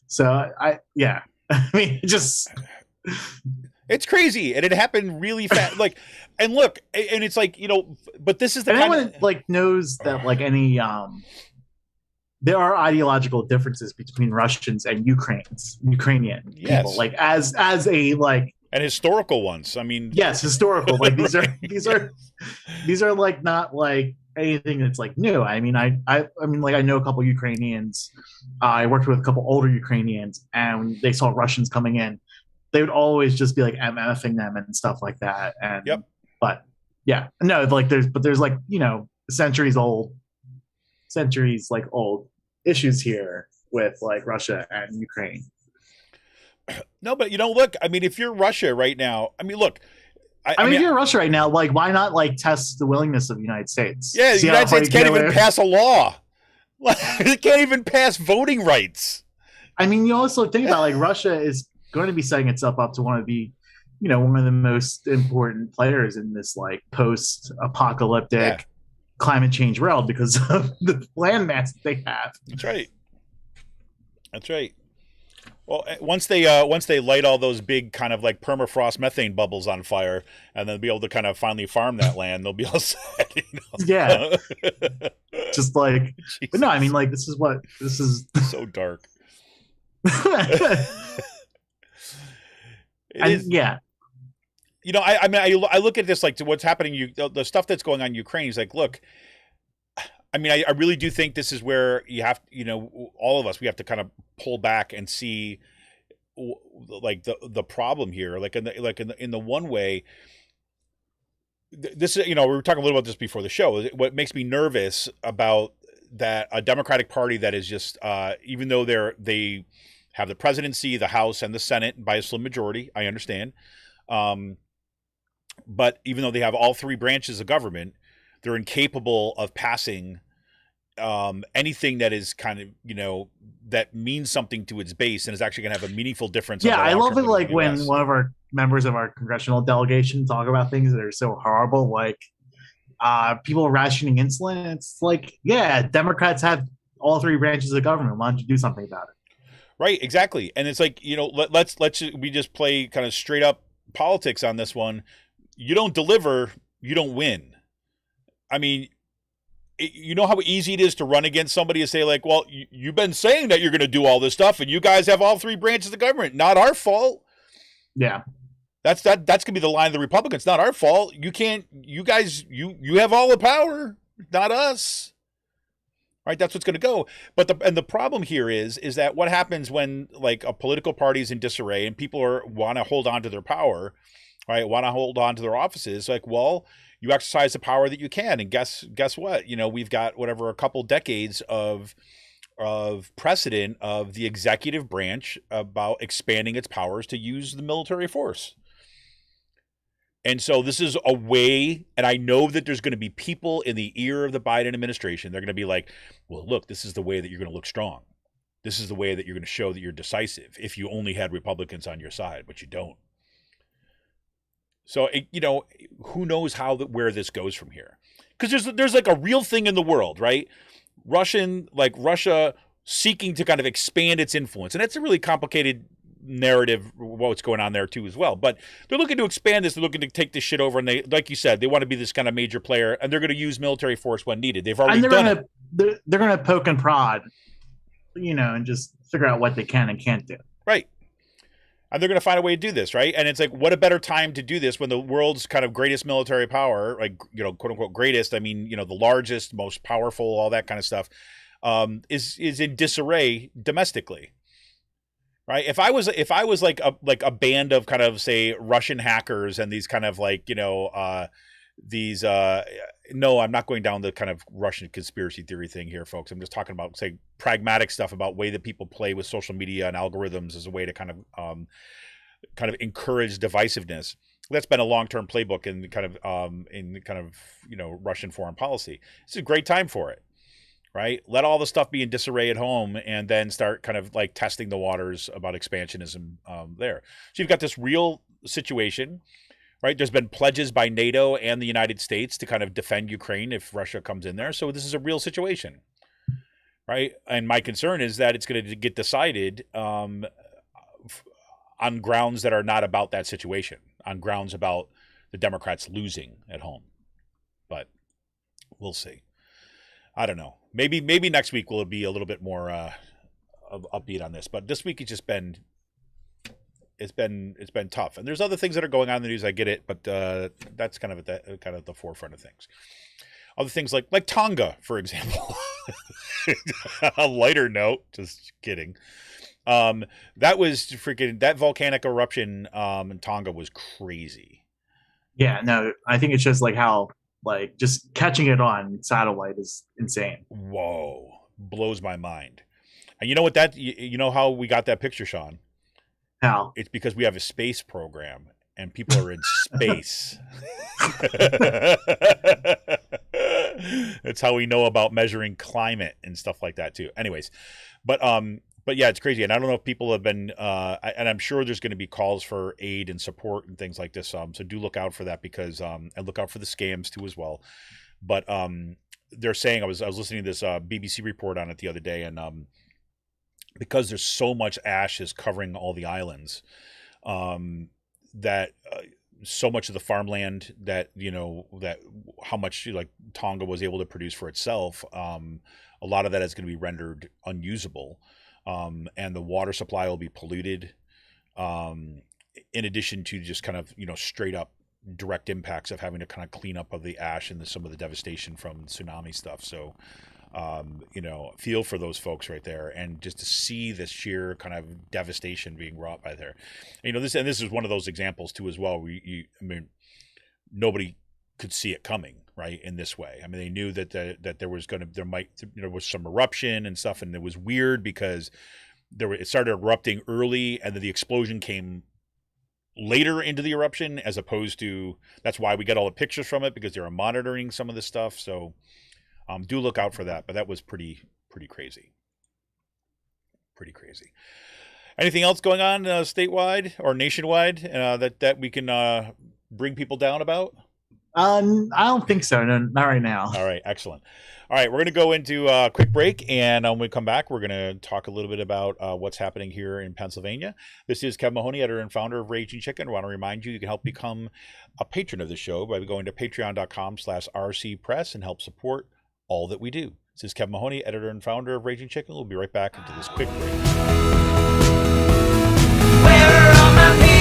so I mean, just it's crazy, and it happened really fast. Like, and look, and it's like, but this is the anyone like knows that like any there are ideological differences between Russians and Ukrainian people, like as a like, and historical ones. I mean, yes, historical. Like these are like not like anything that's like new. I mean, I mean, like I know a couple Ukrainians. I worked with a couple older Ukrainians, and when they saw Russians coming in, they would always just be like MFing them and stuff like that. And but yeah, no, like there's like centuries like old issues here with like Russia and Ukraine. No, but look, I mean, if you're Russia right now, I mean, look, I mean, if you're Russia right now, like, why not like test the willingness of the United States? Yeah, the United States can't even pass a law. It can't even pass voting rights. I mean, you also think about like Russia is going to be setting itself up to want to be, one of the most important players in this like post-apocalyptic climate change world because of the landmass that they have. That's right. Well, once they light all those big kind of like permafrost methane bubbles on fire, and then be able to kind of finally farm that land, they'll be all set. Yeah. Just like, but no, I mean, like this is so dark. Yeah. I mean, I look at this like to what's happening. The stuff that's going on in Ukraine is like, look. I mean, I really do think this is where you have, all of us, we have to kind of pull back and see, like the problem here, like in the one way. This is, we were talking a little about this before the show. What makes me nervous about that a Democratic Party that is just, even though they have the presidency, the House, and the Senate by a slim majority, I understand. But even though they have all three branches of government, they're incapable of passing anything that is kind of, that means something to its base and is actually going to have a meaningful difference. Yeah, I love it like when one of our members of our congressional delegation talk about things that are so horrible, like people rationing insulin. It's like, yeah, Democrats have all three branches of government. Why don't you do something about it? Right, exactly. And it's like, we just play kind of straight up politics on this one. You don't deliver, you don't win. I mean, you know how easy it is to run against somebody and say like, well, you've been saying that you're going to do all this stuff and you guys have all three branches of government. Not our fault. Yeah. That's going to be the line of the Republicans. Not our fault. You guys have all the power, not us. Right? That's what's going to go. But the problem here is that what happens when like a political party is in disarray and people want to hold on to their power, right? Want to hold on to their offices. Like, well, you exercise the power that you can, and guess what? We've got a couple decades of precedent of the executive branch about expanding its powers to use the military force. And so this is a way, and I know that there's going to be people in the ear of the Biden administration. They're going to be like, well, look, this is the way that you're going to look strong. This is the way that you're going to show that you're decisive if you only had Republicans on your side, but you don't. So, who knows where this goes from here? Because there's like a real thing in the world, right? Russia seeking to kind of expand its influence. And that's a really complicated narrative, what's going on there too as well. But they're looking to expand this. They're looking to take this shit over. And they, like you said, they want to be this kind of major player. And they're going to use military force when needed. They've already done it. They're going to poke and prod, and just figure out what they can and can't do. Right. And they're going to find a way to do this, right? And it's like, what a better time to do this when the world's kind of greatest military power, like, quote unquote greatest, I mean, the largest, most powerful, all that kind of stuff, is in disarray domestically, right? If I was like a band of kind of, say, Russian hackers and these kind of like, these no, I'm not going down the kind of Russian conspiracy theory thing here, folks. I'm just talking about, say, pragmatic stuff about way that people play with social media and algorithms as a way to kind of encourage divisiveness. That's been a long-term playbook in kind of Russian foreign policy. It's a great time for it, right? Let all the stuff be in disarray at home, and then start kind of like testing the waters about expansionism there. So you've got this real situation, right? There's been pledges by NATO and the United States to kind of defend Ukraine if Russia comes in there. So this is a real situation, right? And my concern is that it's going to get decided on grounds that are not about that situation, on grounds about the Democrats losing at home. But we'll see. I don't know. Maybe next week will be a little bit more upbeat on this. But this week it's been tough. And there's other things that are going on in the news. I get it, but that's kind of at the forefront of things. Other things like Tonga, for example. A lighter note, just kidding. That volcanic eruption in Tonga was crazy. Yeah, no, I think it's just like how just catching it on satellite is insane. Whoa, blows my mind. And you know what you know how we got that picture, Sean? How? It's because we have a space program and people are in space. That's how we know about measuring climate and stuff like that too. Anyways, but yeah, it's crazy. And I don't know if people have been, and I'm sure there's going to be calls for aid and support and things like this. So do look out for that, because, and look out for the scams too as well. But they're saying, I was listening to this BBC report on it the other day, and because there's so much ash is covering all the islands, that so much of the farmland that, that how much like Tonga was able to produce for itself, a lot of that is going to be rendered unusable. And the water supply will be polluted, in addition to just kind of, straight up direct impacts of having to kind of clean up of the ash and some of the devastation from tsunami stuff. So, feel for those folks right there, and just to see this sheer kind of devastation being wrought by there. This is one of those examples too as well. Nobody could see it coming, right, in this way. I mean, they knew that there was some eruption and stuff, and it was weird because it started erupting early, and then the explosion came later into the eruption, as opposed to, that's why we got all the pictures from it, because they were monitoring some of this stuff. So do look out for that. But that was pretty crazy. Pretty crazy. Anything else going on statewide or nationwide that we can bring people down about? I don't think so. No, not right now. All right, excellent. All right, we're going to go into a quick break, and when we come back, we're going to talk a little bit about what's happening here in Pennsylvania. This is Kevin Mahoney, editor and founder of Raging Chicken. I want to remind you, you can help become a patron of the show by going to patreon.com/rcpress and help support all that we do. This is Kevin Mahoney, editor and founder of Raging Chicken. We'll be right back into this quick break. Where are my people?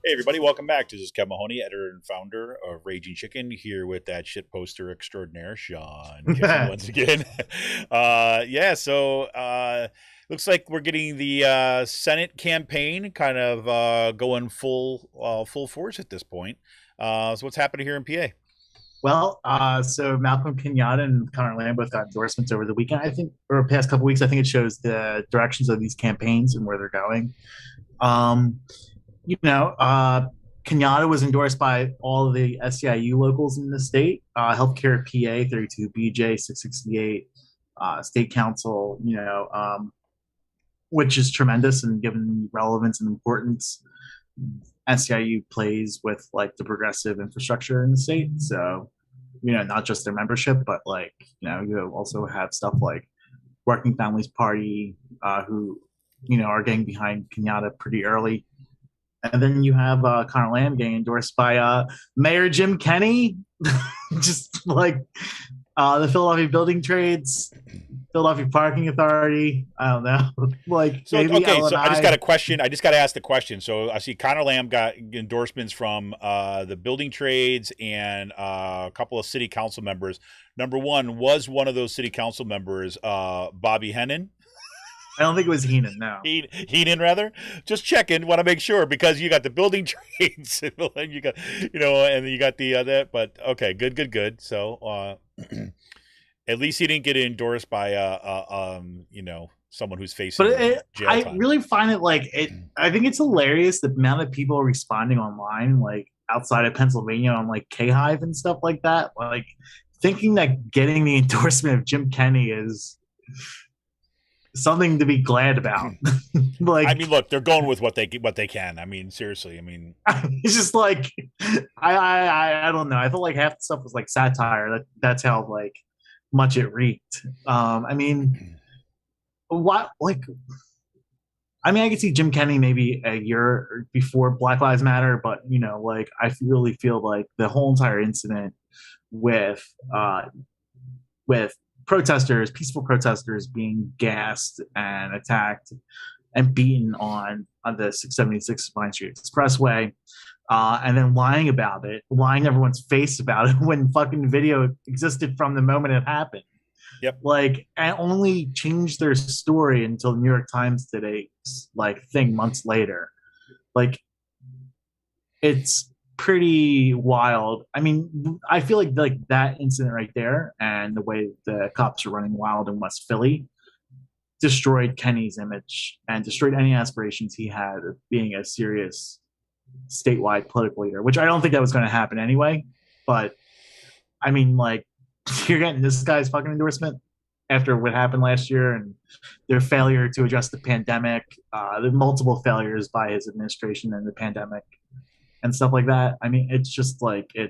Hey everybody, welcome back. This is Kevin Mahoney, editor and founder of Raging Chicken, here with that shit poster extraordinaire, Sean, once again. So looks like we're getting the Senate campaign kind of going full force at this point. So what's happening here in PA? Well, so Malcolm Kenyatta and Connor Lamb both got endorsements over the weekend, I think, or past couple weeks. I think it shows the directions of these campaigns and where they're going. Kenyatta was endorsed by all of the SEIU locals in the state, Healthcare PA 32BJ 668, state council, which is tremendous, and given relevance and importance SEIU plays with like the progressive infrastructure in the state. So, not just their membership, but like, you also have stuff like Working Families Party, who, are getting behind Kenyatta pretty early. And then you have Connor Lamb getting endorsed by Mayor Jim Kenney, just like the Philadelphia Building Trades, Philadelphia Parking Authority. I don't know. Like, so maybe okay, so I just got a question. I just got to ask the question. So I see Connor Lamb got endorsements from the Building Trades and a couple of city council members. Number one, was one of those city council members Bobby Hennon? I don't think it was Heenan, no. Heenan, rather. Just checking, want to make sure, because you got the Building Trades, and you got, and you got the that. But okay, good. So at least he didn't get endorsed by someone who's facing jail time. I really find it I think it's hilarious the amount of people responding online, like outside of Pennsylvania on like K-Hive and stuff like that, like thinking that getting the endorsement of Jim Kenney is something to be glad about. Like, I mean, look, they're going with what they can. I mean, seriously. I mean, it's just like I don't know. I felt like half the stuff was like satire. That's how like much it reeked. I mean, what like? I mean, I could see Jim Kenney maybe a year before Black Lives Matter, but like I really feel like the whole entire incident with protesters, peaceful protesters being gassed and attacked and beaten on the 676 Vine Street Expressway, and then lying about it, lying everyone's face about it when fucking video existed from the moment it happened. Yep. Like, and only changed their story until the New York Times today's like thing months later. Like, it's pretty wild. I mean, I feel like that incident right there and the way the cops are running wild in West Philly destroyed Kenney's image and destroyed any aspirations he had of being a serious statewide political leader, which I don't think that was going to happen anyway. But I mean, like, you're getting this guy's fucking endorsement after what happened last year and their failure to address the pandemic, the multiple failures by his administration in the pandemic and stuff like that. I mean, it's just like, yeah.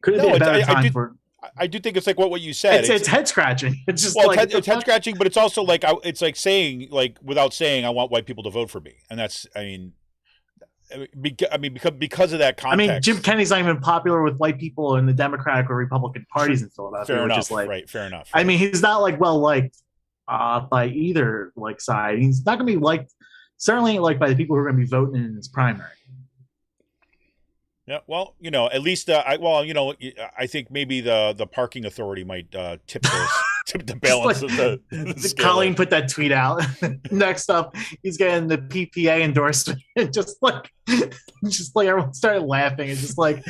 Could it be a better time for... I do think it's like what you said. It's head scratching. It's just it's head scratching, but it's also like, it's like saying, like, without saying, I want white people to vote for me. And that's, because of that context. I mean, Jim Kenney's not even popular with white people in the Democratic or Republican parties in Philadelphia. Fair enough, which is like, right? Fair enough. I mean, he's not like well liked by either like side. He's not going to be liked, certainly liked by the people who are going to be voting in his primary. Yeah, well, at least I think maybe the parking authority might tip the balance of the Colleen put that tweet out. Next up, he's getting the PPA endorsement. just like everyone started laughing. It's just like,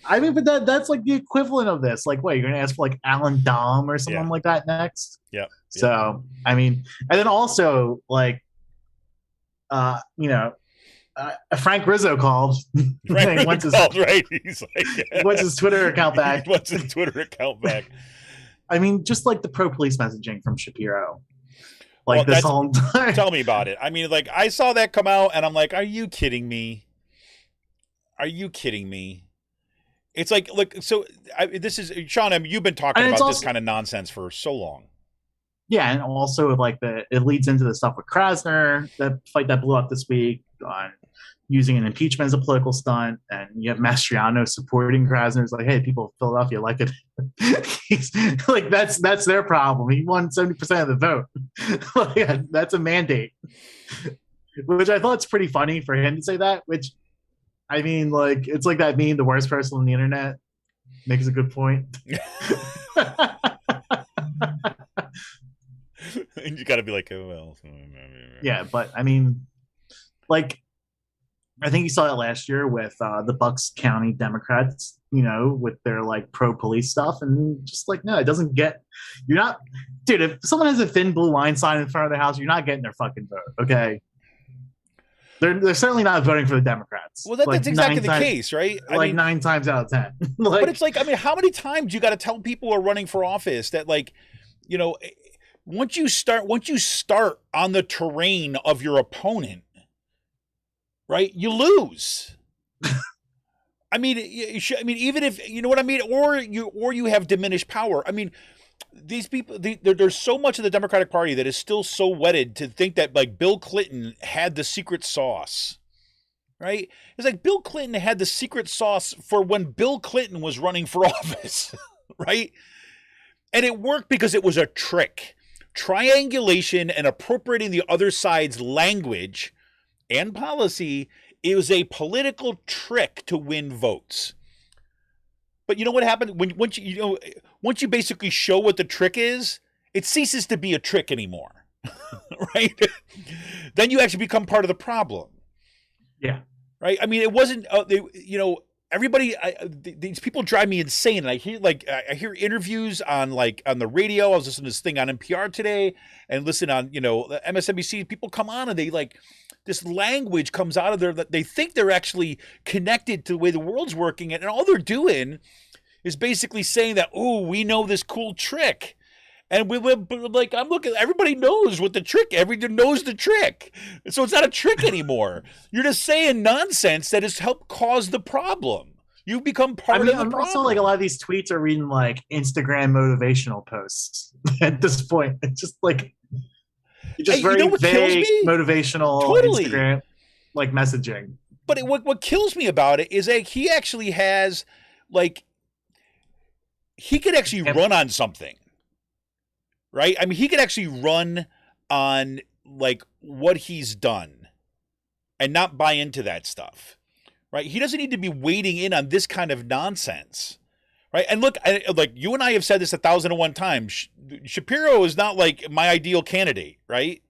I mean, but that's like the equivalent of this. Like, what, you're gonna ask for like Alan Dom or someone like that next? Yeah. So I mean, and then also like, Frank Rizzo called. Right? He's like, what's his Twitter account back? I mean, just like the pro-police messaging from Shapiro. Like, this whole time. Tell me about it. I mean, like, I saw that come out, and I'm like, are you kidding me? It's like, look, so this is, Sean, you've been talking about this kind of nonsense for so long. Yeah, and also, like, it leads into the stuff with Krasner, the fight that blew up this week on using an impeachment as a political stunt, and you have Mastriano supporting Krasner. It's like, hey, people of Philadelphia elected. He's like, that's their problem. He won 70% of the vote. Like, that's a mandate. Which I thought it's pretty funny for him to say that. Which, I mean, like, it's like that meme, the worst person on the internet makes a good point. And you got to be like, oh, well. Yeah, but I mean, like, I think you saw it last year with the Bucks County Democrats, with their like pro-police stuff, and just like, no, it doesn't get. You're not, dude. If someone has a thin blue line sign in front of their house, you're not getting their fucking vote, okay? They're certainly not voting for the Democrats. Well, that's exactly the case, right? I mean, 9 times out of 10. But it's like, I mean, how many times you got to tell people who are running for office that, like, you know, once you start on the terrain of your opponent, right, you lose. I mean, even if, you know what I mean, or you have diminished power. I mean, these people, there's so much of the Democratic Party that is still so wedded to think that, like, Bill Clinton had the secret sauce, right? It's like Bill Clinton had the secret sauce for when Bill Clinton was running for office, right? And it worked because it was a trick. Triangulation and appropriating the other side's language and policy is a political trick to win votes. But you know what happened once you basically show what the trick is, it ceases to be a trick anymore, right? Then you actually become part of the problem. Yeah. Right. I mean, it wasn't. Everybody. These people drive me insane. And I hear interviews on the radio. I was listening to this thing on NPR today, and listen on MSNBC. People come on and they this language comes out of there that they think they're actually connected to the way the world's working, and all they're doing is basically saying that, oh, we know this cool trick. And I'm looking, everybody knows what the trick, everybody knows the trick. So it's not a trick anymore. You're just saying nonsense that has helped cause the problem. You become part of the problem. Also, like, a lot of these tweets are reading like Instagram motivational posts at this point. It's just like, very vague motivational Instagram like messaging. But what kills me about it is that he actually has, like, he could actually run on something, right? I mean, he could actually run on, like, what he's done and not buy into that stuff, right? He doesn't need to be wading in on this kind of nonsense, right? And look, like, you and I have said this 1,001 times. Shapiro is not, like, my ideal candidate, right?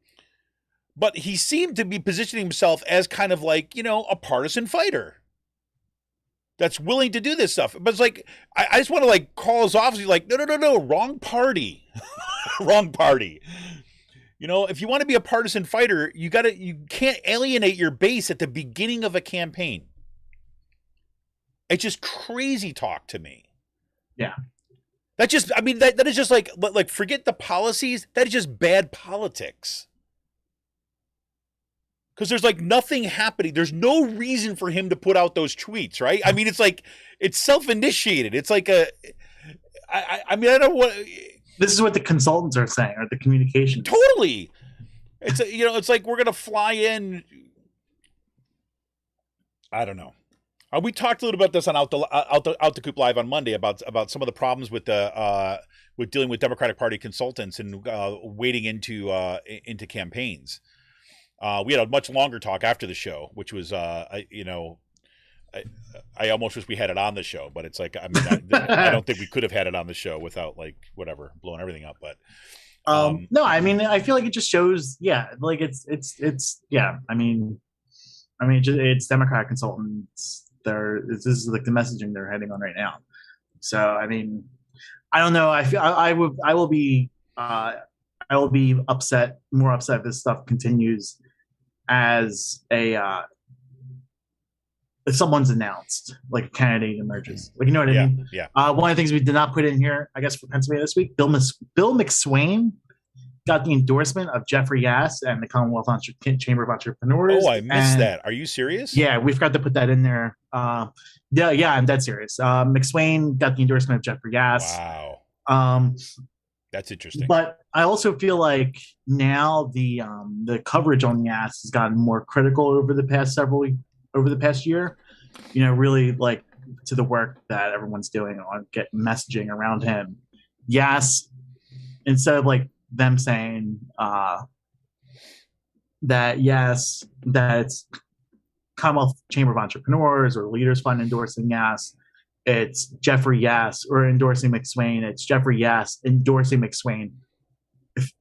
But he seemed to be positioning himself as kind of like, a partisan fighter that's willing to do this stuff. But it's like, I just want to, like, call his office, like, no, wrong party. Wrong party. If you want to be a partisan fighter, you can't alienate your base at the beginning of a campaign. It's just crazy talk to me. Yeah. That is just like, forget the policies. That is just bad politics. Because there's, like, nothing happening. There's no reason for him to put out those tweets, right? I mean, it's like, it's self-initiated. It's like I don't know what. This is what the consultants are saying, or the communications. Totally. It's it's like we're gonna fly in. I don't know. We talked a little about this on Out the Coop Live on Monday about some of the problems with dealing with Democratic Party consultants and wading into campaigns. We had a much longer talk after the show, which was I almost wish we had it on the show, but it's like, I mean, I don't think we could have had it on the show without, like, whatever, blowing everything up. But no, I mean, I feel like it just shows, like it's yeah. I mean, it's Democratic consultants. This is like the messaging they're heading on right now. So, I mean, I don't know. I feel I will be more upset if this stuff continues as if someone's announced, like, a candidate emerges. Like, you know what I mean? Yeah. One of the things we did not put in here, I guess, for Pennsylvania this week, Bill McSwain got the endorsement of Jeffrey Yass and the Commonwealth Chamber of Entrepreneurs. Oh, I missed that. Are you serious? Yeah, we forgot to put that in there. Yeah, I'm dead serious. McSwain got the endorsement of Jeffrey Yass. Wow. That's interesting. But I also feel like now the coverage on Yass has gotten more critical over the past year. Really, like, to the work that everyone's doing on messaging around him. Yass, instead of, like, them saying that it's Commonwealth Chamber of Entrepreneurs or Leaders Fund endorsing Yass, it's Jeffrey Yass, or endorsing McSwain. It's Jeffrey Yass endorsing McSwain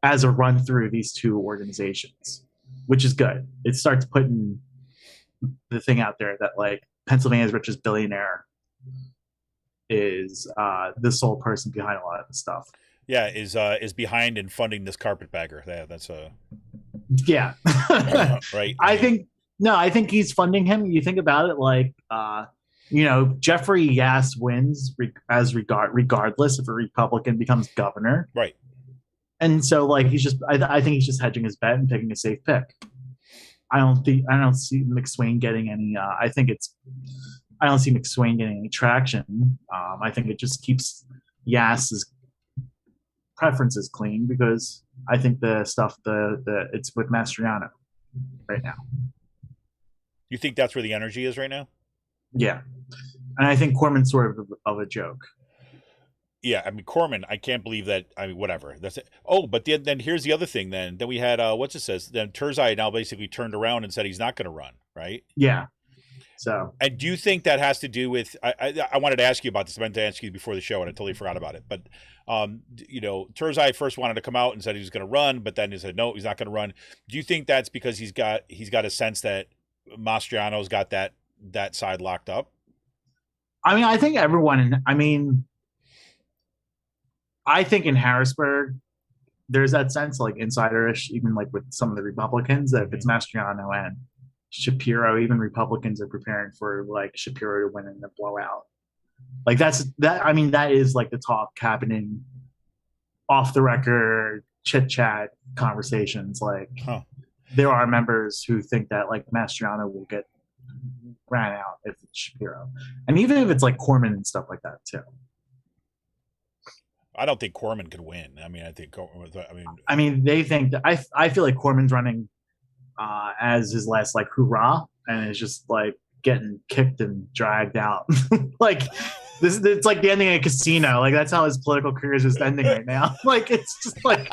as a run through these two organizations, which is good. It starts putting the thing out there that, like, Pennsylvania's richest billionaire is the sole person behind a lot of the stuff. Yeah, is behind and funding this carpetbagger. That's yeah. Right. I think No, I think he's funding him. You think about it, like, Jeffrey Yass wins regardless if a Republican becomes governor, right? And so, like, I think he's just hedging his bet and picking a safe pick. I don't see McSwain getting any. I don't see McSwain getting any traction. I think it just keeps Yass's preferences clean because I think the stuff it's with Mastriano right now. You think that's where the energy is right now? Yeah, and I think Corman's sort of a joke. Yeah, I mean, Corman, I can't believe that. I mean, whatever. That's it. Oh, but then here's the other thing. Then we had what's it says? Then Turzai now basically turned around and said he's not going to run, right? Yeah. So, and do you think that has to do with? I wanted to ask you about this. I meant to ask you before the show, and I totally forgot about it. But Turzai first wanted to come out and said he was going to run, but then he said no, he's not going to run. Do you think that's because he's got a sense that Mastriano's got that side locked up? I mean, I think everyone. I think in Harrisburg, there's that sense, like, insiderish, even like with some of the Republicans, that if it's Mastriano and Shapiro, even Republicans are preparing for like Shapiro to win in a blowout. Like that is like the talk happening off the record, chit chat conversations. Like, there are members who think that like Mastriano will get ran out if it's Shapiro, and even if it's like Corman and stuff like that too. I don't think Corman could win. I mean, they think that I feel like Corman's running as his last like hurrah, and is just like getting kicked and dragged out. Like this, it's like the ending of a casino. Like that's how his political career is just ending right now. Like it's just like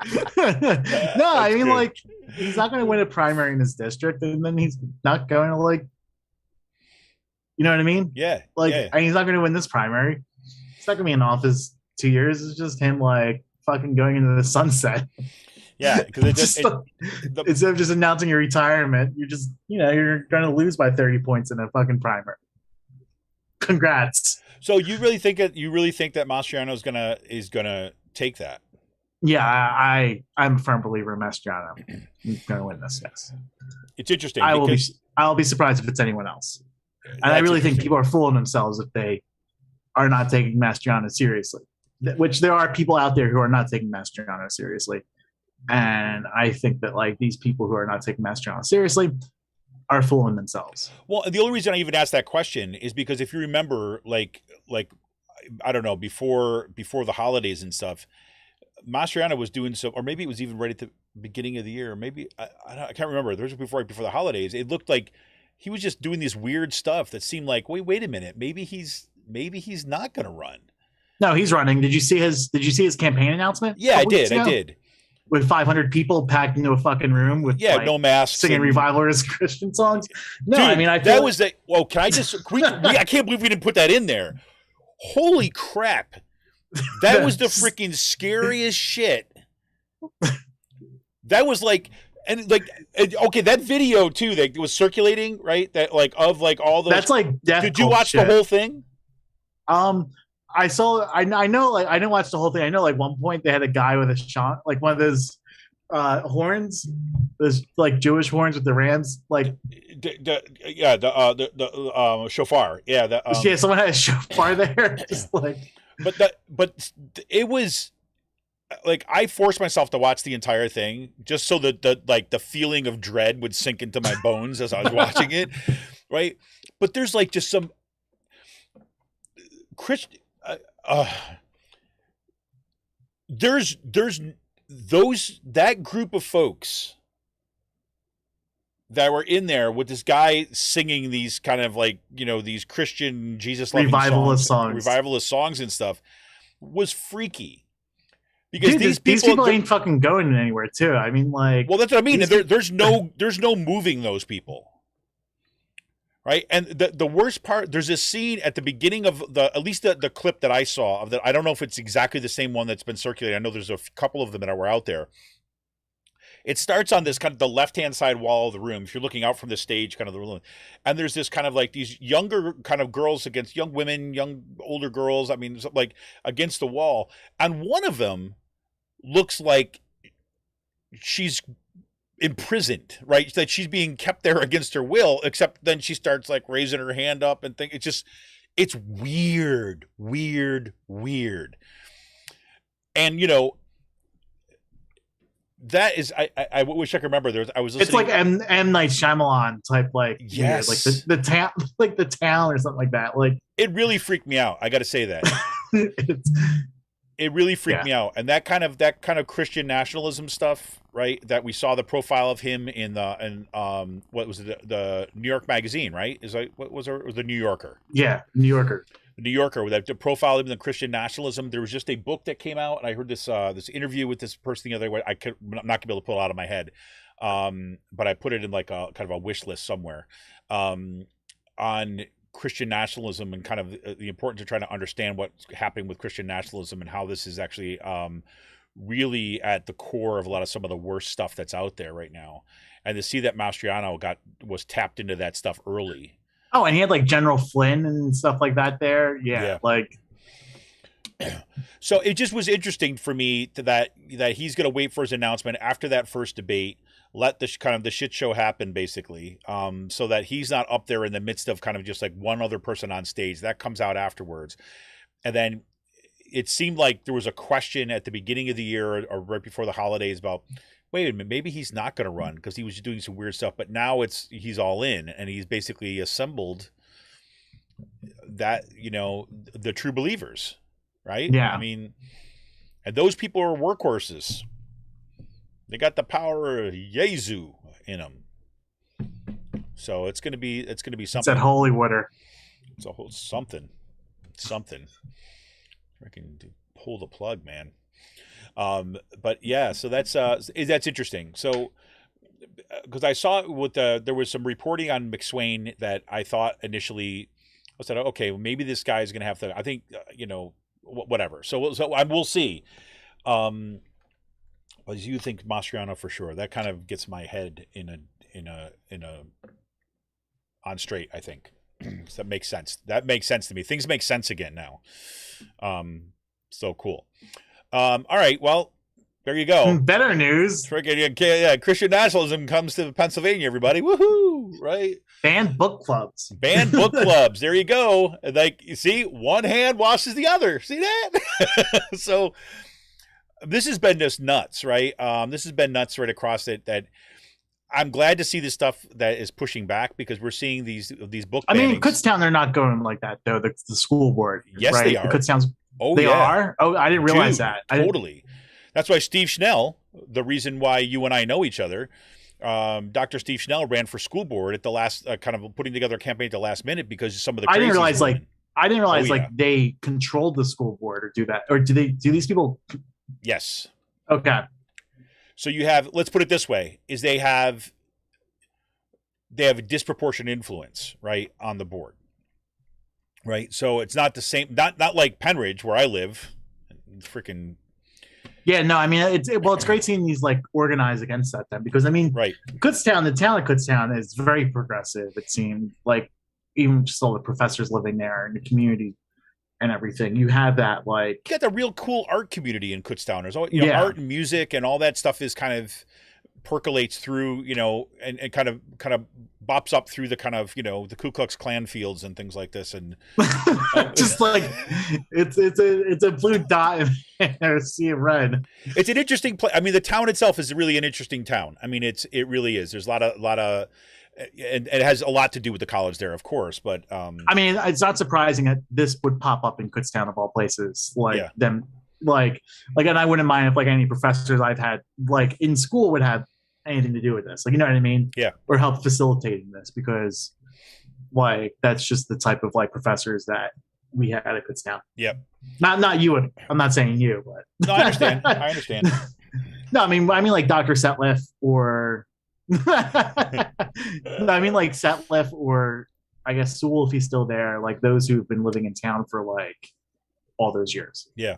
no, I mean, like, he's not going to win a primary in his district, and then he's not going to, like, you know what I mean? Yeah. Like, and he's not going to win this primary. He's not going to be in office 2 years. It's just him, like, fucking going into the sunset. Yeah, because instead of just announcing your retirement, you're just, you're going to lose by 30 points in a fucking primary. Congrats. So you really think that Mastriano is gonna take that? Yeah, I'm a firm believer in Mastriano. He's going to win this. Yes, it's interesting. I'll be surprised if it's anyone else. And I really think people are fooling themselves if they are not taking Mastriano seriously. Which there are people out there who are not taking Mastriano seriously, and I think that like these people who are not taking Mastriano seriously are fooling themselves. Well, the only reason I even asked that question is because if you remember, like I don't know, before the holidays and stuff, Mastriano was doing so, or maybe it was even right at the beginning of the year. Maybe I can't remember. There was before the holidays. It looked like he was just doing this weird stuff that seemed like, wait a minute, maybe he's not going to run. No, he's running. Did you see his campaign announcement? Yeah, I did. With 500 people packed into a fucking room with no masks, singing revivalist Christian songs. No, dude, I mean, that was the. Well, can I just? I can't believe we didn't put that in there. Holy crap! That was the freaking scariest shit. That was like, okay, that video too that was circulating, right? That like of like all those. That's like death. Did you watch the whole thing? I saw. I know. Like, I didn't watch the whole thing. I know. Like, one point they had a guy with a shot, like one of those horns, those like Jewish horns with the rams, like the shofar. Yeah, someone had a shofar there, just like. But it was like I forced myself to watch the entire thing just so that the feeling of dread would sink into my bones as I was watching it, right? But there's like just some there's that group of folks that were in there with this guy singing these kind of like, these Christian Jesus revivalist songs and stuff was freaky. Because dude, these people ain't fucking going anywhere too. I mean, like, well, that's what I mean. There's no moving those people. Right. And the worst part, there's a scene at the beginning of at least the clip that I saw of that. I don't know if it's exactly the same one that's been circulated. I know there's a couple of them that were out there. It starts on this kind of the left-hand side wall of the room. If you're looking out from the stage, kind of the room, and there's this kind of like these younger kind of girls against young women, older girls. I mean, like against the wall. And one of them looks like she's imprisoned, right? That she's being kept there against her will, except then she starts like raising her hand up and think it's weird. And that is, I wish I could remember. I was listening. It's like M Night Shyamalan type, like yes, weird, like the town, like the town or something like that. Like it really freaked me out. I got to say that. It really freaked me out, and that kind of Christian nationalism stuff, right? That we saw the profile of him in what was it, the New York Magazine, right? What was it was the New Yorker? Yeah, New Yorker. The New Yorker, with the profile of him in the Christian nationalism. There was just a book that came out, and I heard this interview with this person the other way. I'm not gonna be able to pull it out of my head, but I put it in like a kind of a wish list somewhere, on Christian nationalism and kind of the importance of trying to understand what's happening with Christian nationalism and how this is actually really at the core of a lot of some of the worst stuff that's out there right now. And to see that Mastriano was tapped into that stuff early. Oh, and he had like General Flynn and stuff like that there. Yeah. Like. So it just was interesting for me that he's going to wait for his announcement after that first debate, let the kind of the shit show happen basically, so that he's not up there in the midst of kind of just like one other person on stage. That comes out afterwards. And then it seemed like there was a question at the beginning of the year or right before the holidays about, wait a minute, maybe he's not going to run because he was doing some weird stuff, but now he's all in and he's basically assembled that, the true believers, right? Yeah. I mean, and those people are workhorses. They got the power of Yezu in them. So it's gonna be something. It's that holy water. It's a whole something. I can pull the plug, man. But yeah, so that's interesting. So because I saw there was some reporting on McSwain that I thought initially, I said, okay, well, maybe this guy is going to have to. I think whatever. So we'll see. As you think Mastriano for sure. That kind of gets my head in a on straight, I think. So that makes sense. That makes sense to me. Things make sense again now. So cool. All right. Well, there you go. Better news. Yeah, Christian nationalism comes to Pennsylvania, everybody. Woohoo! Right? Banned book clubs. Banned book clubs. There you go. Like, you see, one hand washes the other. See that? So this has been just nuts, right? This has been nuts right across it. That I'm glad to see this stuff that is pushing back because we're seeing these book bannings. I mean, Kutztown, they're not going like that though. The school board, yes, right? they are. Kutztown's. Oh, they yeah. are. Oh, I didn't realize that. Totally. That's why Steve Schnell, the reason why you and I know each other, Dr. Steve Schnell ran for school board at the last, kind of putting together a campaign at the last minute because some of the. I didn't realize Oh, yeah. they controlled the school board or do that, or do these people? Yes. Okay. So you have, let's put it this way, is they have a disproportionate influence, right, on the board. Right. So it's not the same, not like Penridge where I live. Freaking. Yeah, no, I mean, it's great seeing these like organize against that then, because I mean, right. Kutztown, the town of Kutztown is very progressive. It seemed like even just all the professors living there and the community and everything. You have that like. You got the real cool art community in Kutztown. There's all, art and music and all that stuff is kind of percolates through, and kind of bops up through the kind of, the Ku Klux Klan fields and things like this. And just like it's a blue dot and a sea of red. It's an interesting place. I mean, the town itself is really an interesting town. I mean, it really is. There's a lot of, and it has a lot to do with the college there, of course. But I mean, it's not surprising that this would pop up in Kutztown of all places. And I wouldn't mind if like any professors I've had like in school would have anything to do with this, like, you know what I mean? Yeah. Or help facilitating this, because like that's just the type of like professors that we had at Kutztown. Yep. Not you. I'm not saying you, but no, I understand. No, I mean like Dr. Setliff or no, I mean like Setliff or I guess Sewell if he's still there, like those who've been living in town for like all those years. Yeah.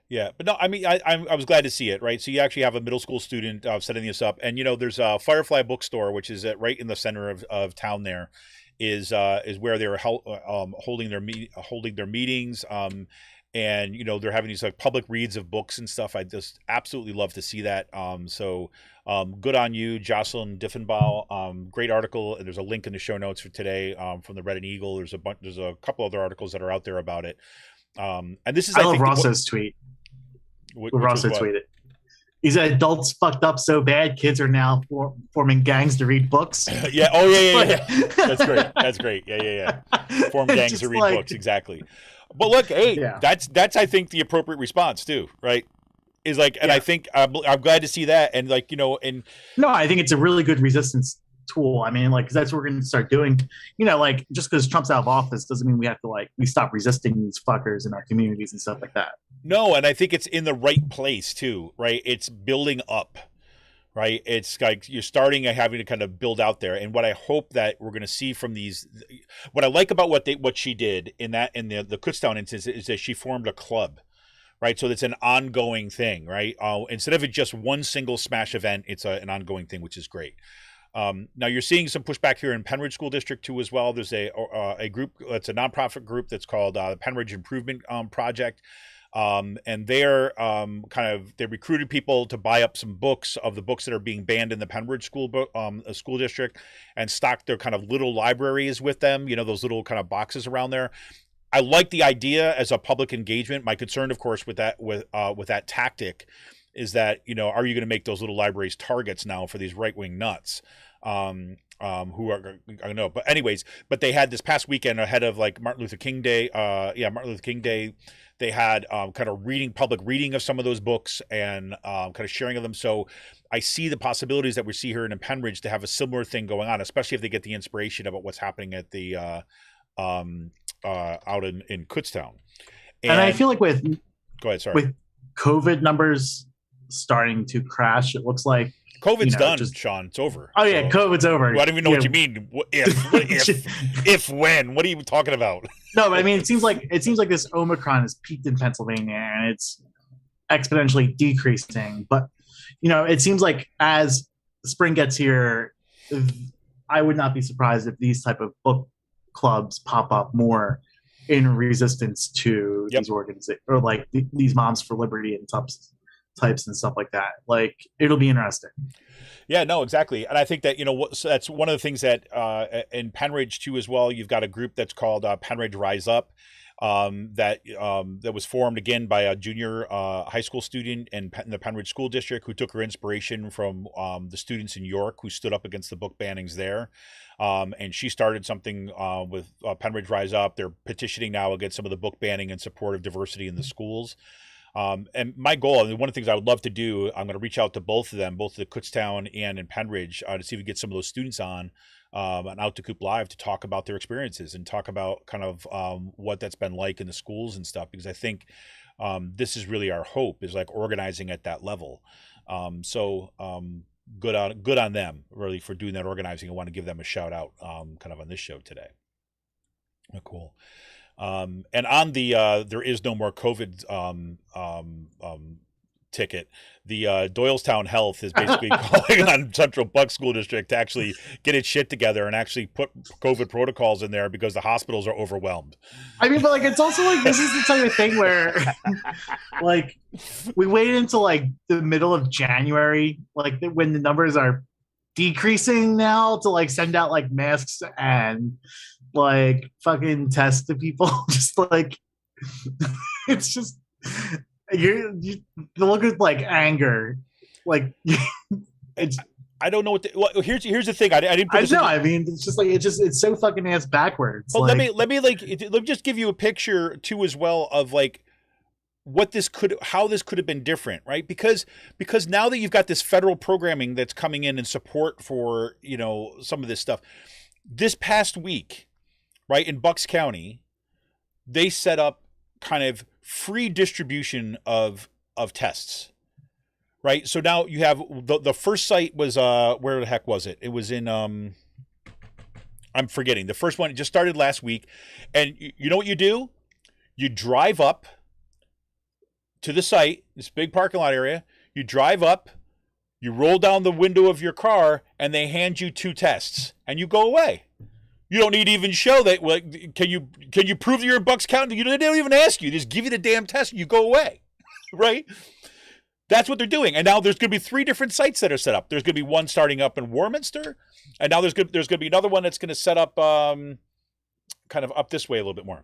Yeah, but no, I mean, I was glad to see it, right? So you actually have a middle school student setting this up, and there's a Firefly bookstore, which is right in the center of town. There is where they're holding their meetings, and they're having these like public reads of books and stuff. I just absolutely love to see that. So good on you, Jocelyn Diffenbaugh. Great article, and there's a link in the show notes for today from the Red and Eagle. There's a couple other articles that are out there about it. And this is I love Rosso's tweet. What Rosso tweeted. He said, "Adults fucked up so bad, kids are now forming gangs to read books." Yeah. Oh, yeah. That's great. That's great. Yeah. Form gangs to read books. Exactly. But look, hey, that's I think the appropriate response too, right? Is like, and I think I'm glad to see that, and like and no, I think it's a really good resistance tool. I mean, like, 'cause that's what we're going to start doing. Like, just because Trump's out of office doesn't mean we have to we stop resisting these fuckers in our communities and stuff like that. No, and I think it's in the right place too, right? It's building up, right? It's like you're starting having to kind of build out there. And what I hope that we're going to see from these, what I like about what she did in the Kutztown instance is that she formed a club, right? So it's an ongoing thing, right? Instead of it just one single smash event, it's an ongoing thing, which is great. Now you're seeing some pushback here in Penridge School District too as well. There's a group that's a nonprofit group that's called Penridge Improvement Project. And they're they recruited people to buy up some books of the books that are being banned in the Penridge school district, and stock their kind of little libraries with them. Those little kind of boxes around there. I like the idea as a public engagement. My concern, of course, with that tactic is that are you going to make those little libraries targets now for these right-wing nuts? Who are, I don't know, but anyways, they had this past weekend ahead of like Martin Luther King Day. Martin Luther King Day. They had kind of public reading of some of those books and kind of sharing of them. So I see the possibilities that we see here in Penridge to have a similar thing going on, especially if they get the inspiration about what's happening at the out in Kutztown. And I feel like go ahead, sorry. With COVID numbers starting to crash, it looks like COVID's done, Sean. It's over. Oh yeah, COVID's over. Well, I don't even know what you mean. If when? What are you talking about? No, but I mean, it seems like this Omicron has peaked in Pennsylvania and it's exponentially decreasing. But it seems like as spring gets here, I would not be surprised if these type of book clubs pop up more in resistance to these organizations, or like these Moms for Liberty and types and stuff like that. Like, it'll be interesting. Yeah, no, exactly. And I think that, so that's one of the things that in Penridge too as well, you've got a group that's called Penridge Rise Up that was formed again by a junior high school student in the Penridge School District who took her inspiration from the students in York who stood up against the book bannings there. And she started something with Penridge Rise Up. They're petitioning now against some of the book banning in support of diversity in the schools. And my goal, and one of the things I would love to do, I'm going to reach out to both of them, both the Kutztown and in Penridge, to see if we get some of those students on and out to Coop Live to talk about their experiences and talk about kind of what that's been like in the schools and stuff. Because I think this is really our hope, is like organizing at that level. Good on them really for doing that organizing. I want to give them a shout out kind of on this show today. Oh, cool. And on the there is no more COVID ticket, the Doylestown Health is basically calling on Central Buck School District to actually get its shit together and actually put COVID protocols in there because the hospitals are overwhelmed. I mean, but like, it's also like, this is the type of thing where like we waited until like the middle of January, like when the numbers are decreasing now, to like send out like masks and like fucking test the people. Just like it's just you look at like anger, like it's. I don't know what. Well, here's the thing. I didn't. Put know. I mean, it's just like it's so fucking ass backwards. Well, like, let me just give you a picture too as well of like how this could have been different, right? Because now that you've got this federal programming that's coming in support for some of this stuff. This past week, right, in Bucks County, they set up kind of free distribution of tests, right? So now you have the first site was where the heck was it? It was in I'm forgetting. The first one, it just started last week, and you know what you do? You drive up to the site, this big parking lot area. You drive up, you roll down the window of your car, and they hand you 2 tests, and you go away. You don't need to even show that. Like, can you prove that you're in Bucks County? They don't even ask you. They just give you the damn test and you go away, right? That's what they're doing. And now there's going to be 3 different sites that are set up. There's going to be one starting up in Warminster, and now there's going to be another one that's going to set up kind of up this way a little bit more,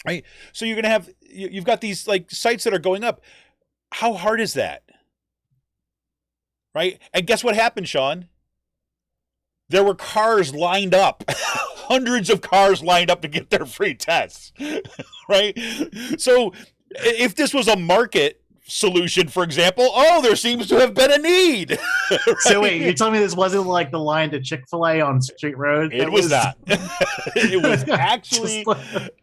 right? So you're going to have you've got these like sites that are going up. How hard is that, right? And guess what happened, Sean? There were cars lined up, hundreds of cars lined up to get their free tests, right? So if this was a market solution, for example, there seems to have been a need. Right? So wait, you're telling me this wasn't like the line to Chick-fil-A on Street Road? It was not. It was actually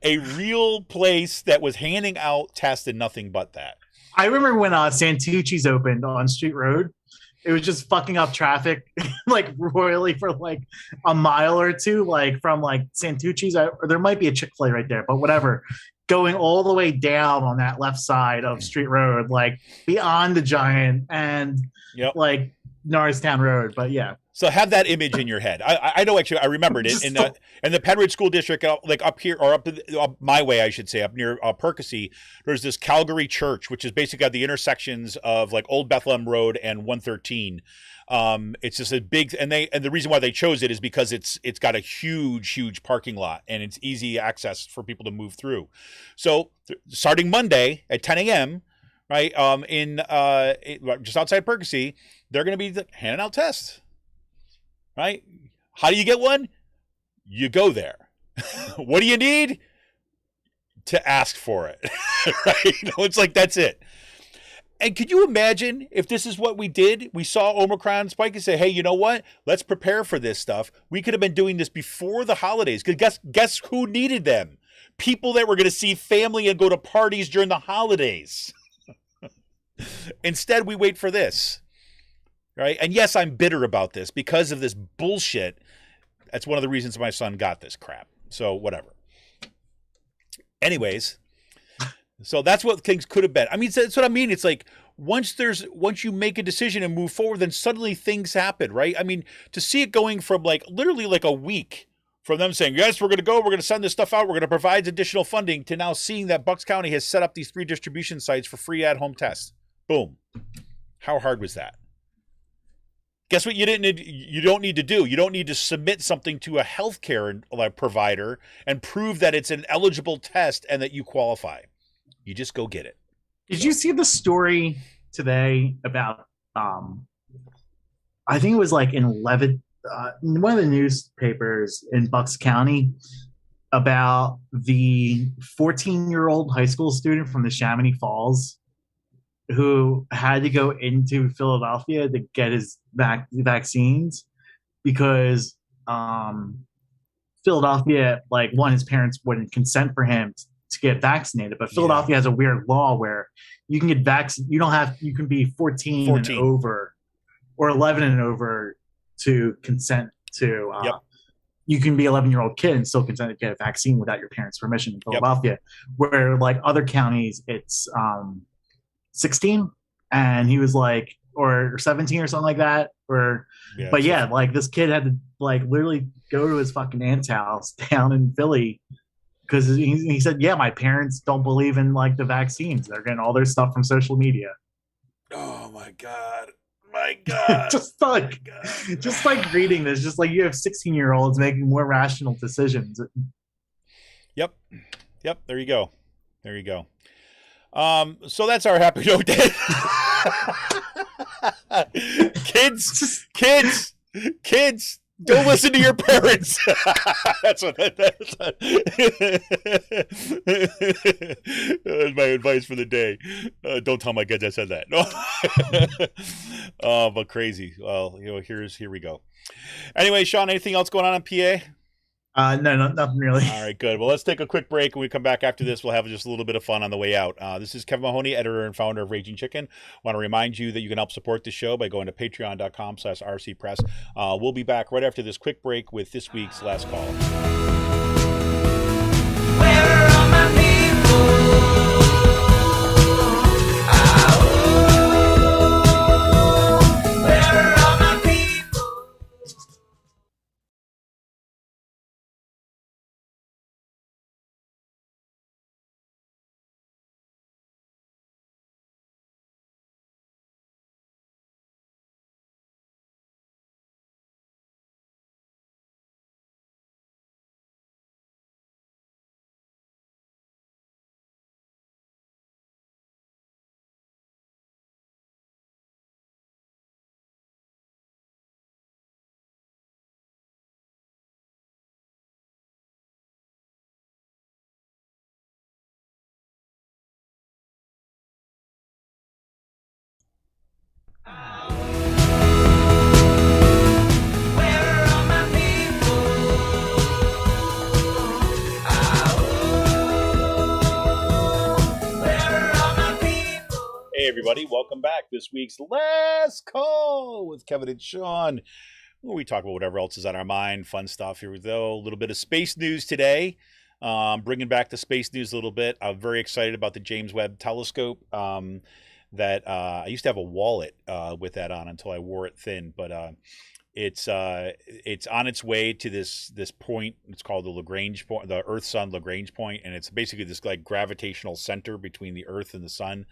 a real place that was handing out tests and nothing but that. I remember when Santucci's opened on Street Road. It was just fucking up traffic like royally for like a mile or two, like from like Santucci's, or there might be a Chick-fil-A right there, but whatever. Going all the way down on that left side of Street Road, like beyond the Giant and like Norristown Road. But yeah. So have that image in your head. I know, actually, I remembered it in the Penridge School District, like up here, or up my way, I should say, up near Percy. There's this Calgary Church, which is basically at the intersections of like Old Bethlehem Road and 113. It's just a big, and the reason why they chose it is because it's got a huge parking lot and it's easy access for people to move through. So starting Monday at 10 a.m., right, just outside Percy, they're going to be handing out tests. Right? How do you get one? You go there. What do you need? To ask for it. Right? It's like, that's it. And could you imagine if this is what we did? We saw Omicron spike and say, hey, you know what? Let's prepare for this stuff. We could have been doing this before the holidays. Because guess who needed them? People that were going to see family and go to parties during the holidays. Instead, we wait for this. Right? And yes, I'm bitter about this because of this bullshit. That's one of the reasons my son got this crap. So whatever. Anyways, so that's what things could have been. I mean, that's what I mean. It's like once you make a decision and move forward, then suddenly things happen, right? I mean, to see it going from like literally like a week from them saying, yes, we're going to send this stuff out, we're going to provide additional funding, to now seeing that Bucks County has set up these 3 distribution sites for free at-home tests. Boom. How hard was that? Guess what you don't need to do? You don't need to submit something to a healthcare provider and prove that it's an eligible test and that you qualify. You just go get it. Did you see the story today about, I think it was like in one of the newspapers in Bucks County, about the 14-year-old high school student from the Chamonix Falls who had to go into Philadelphia to get his vaccines because Philadelphia, like, his parents wouldn't consent for him to get vaccinated. But Philadelphia has a weird law where you can get you can be 14 and over or 11 and over to consent to. You can be 11-year-old kid and still consent to get a vaccine without your parents' permission in Philadelphia, where like other counties, it's 16, and he was like, or 17 or something like that, like this kid had to like literally go to his fucking aunt's house down in Philly because he said, my parents don't believe in like the vaccines, they're getting all their stuff from social media. Oh my god just like reading this, just like you have 16-year-olds making more rational decisions. Yep, there you go. So that's our happy note day. Kids, don't listen to your parents. That's my advice for the day. Don't tell my kids I said that. No. But crazy. Well, here we go. Anyway, Sean, anything else going on in PA? No, nothing really. All right, good. Well, let's take a quick break. When we come back after this, we'll have just a little bit of fun on the way out. This is Kevin Mahoney, editor and founder of Raging Chicken. I want to remind you that you can help support the show by going to patreon.com/rcpress. We'll be back right after this quick break with this week's Last Call. everybody. Welcome back. This week's Last Call with Kevin and Sean, where we talk about whatever else is on our mind. Fun stuff. Here we go. A little bit of space news today. Bringing back the space news a little bit. I'm very excited about the James Webb Telescope. That I used to have a wallet with that on until I wore it thin, but it's on its way to this point. It's called the Lagrange point, the Earth Sun Lagrange point, and it's basically this like gravitational center between the Earth and the Sun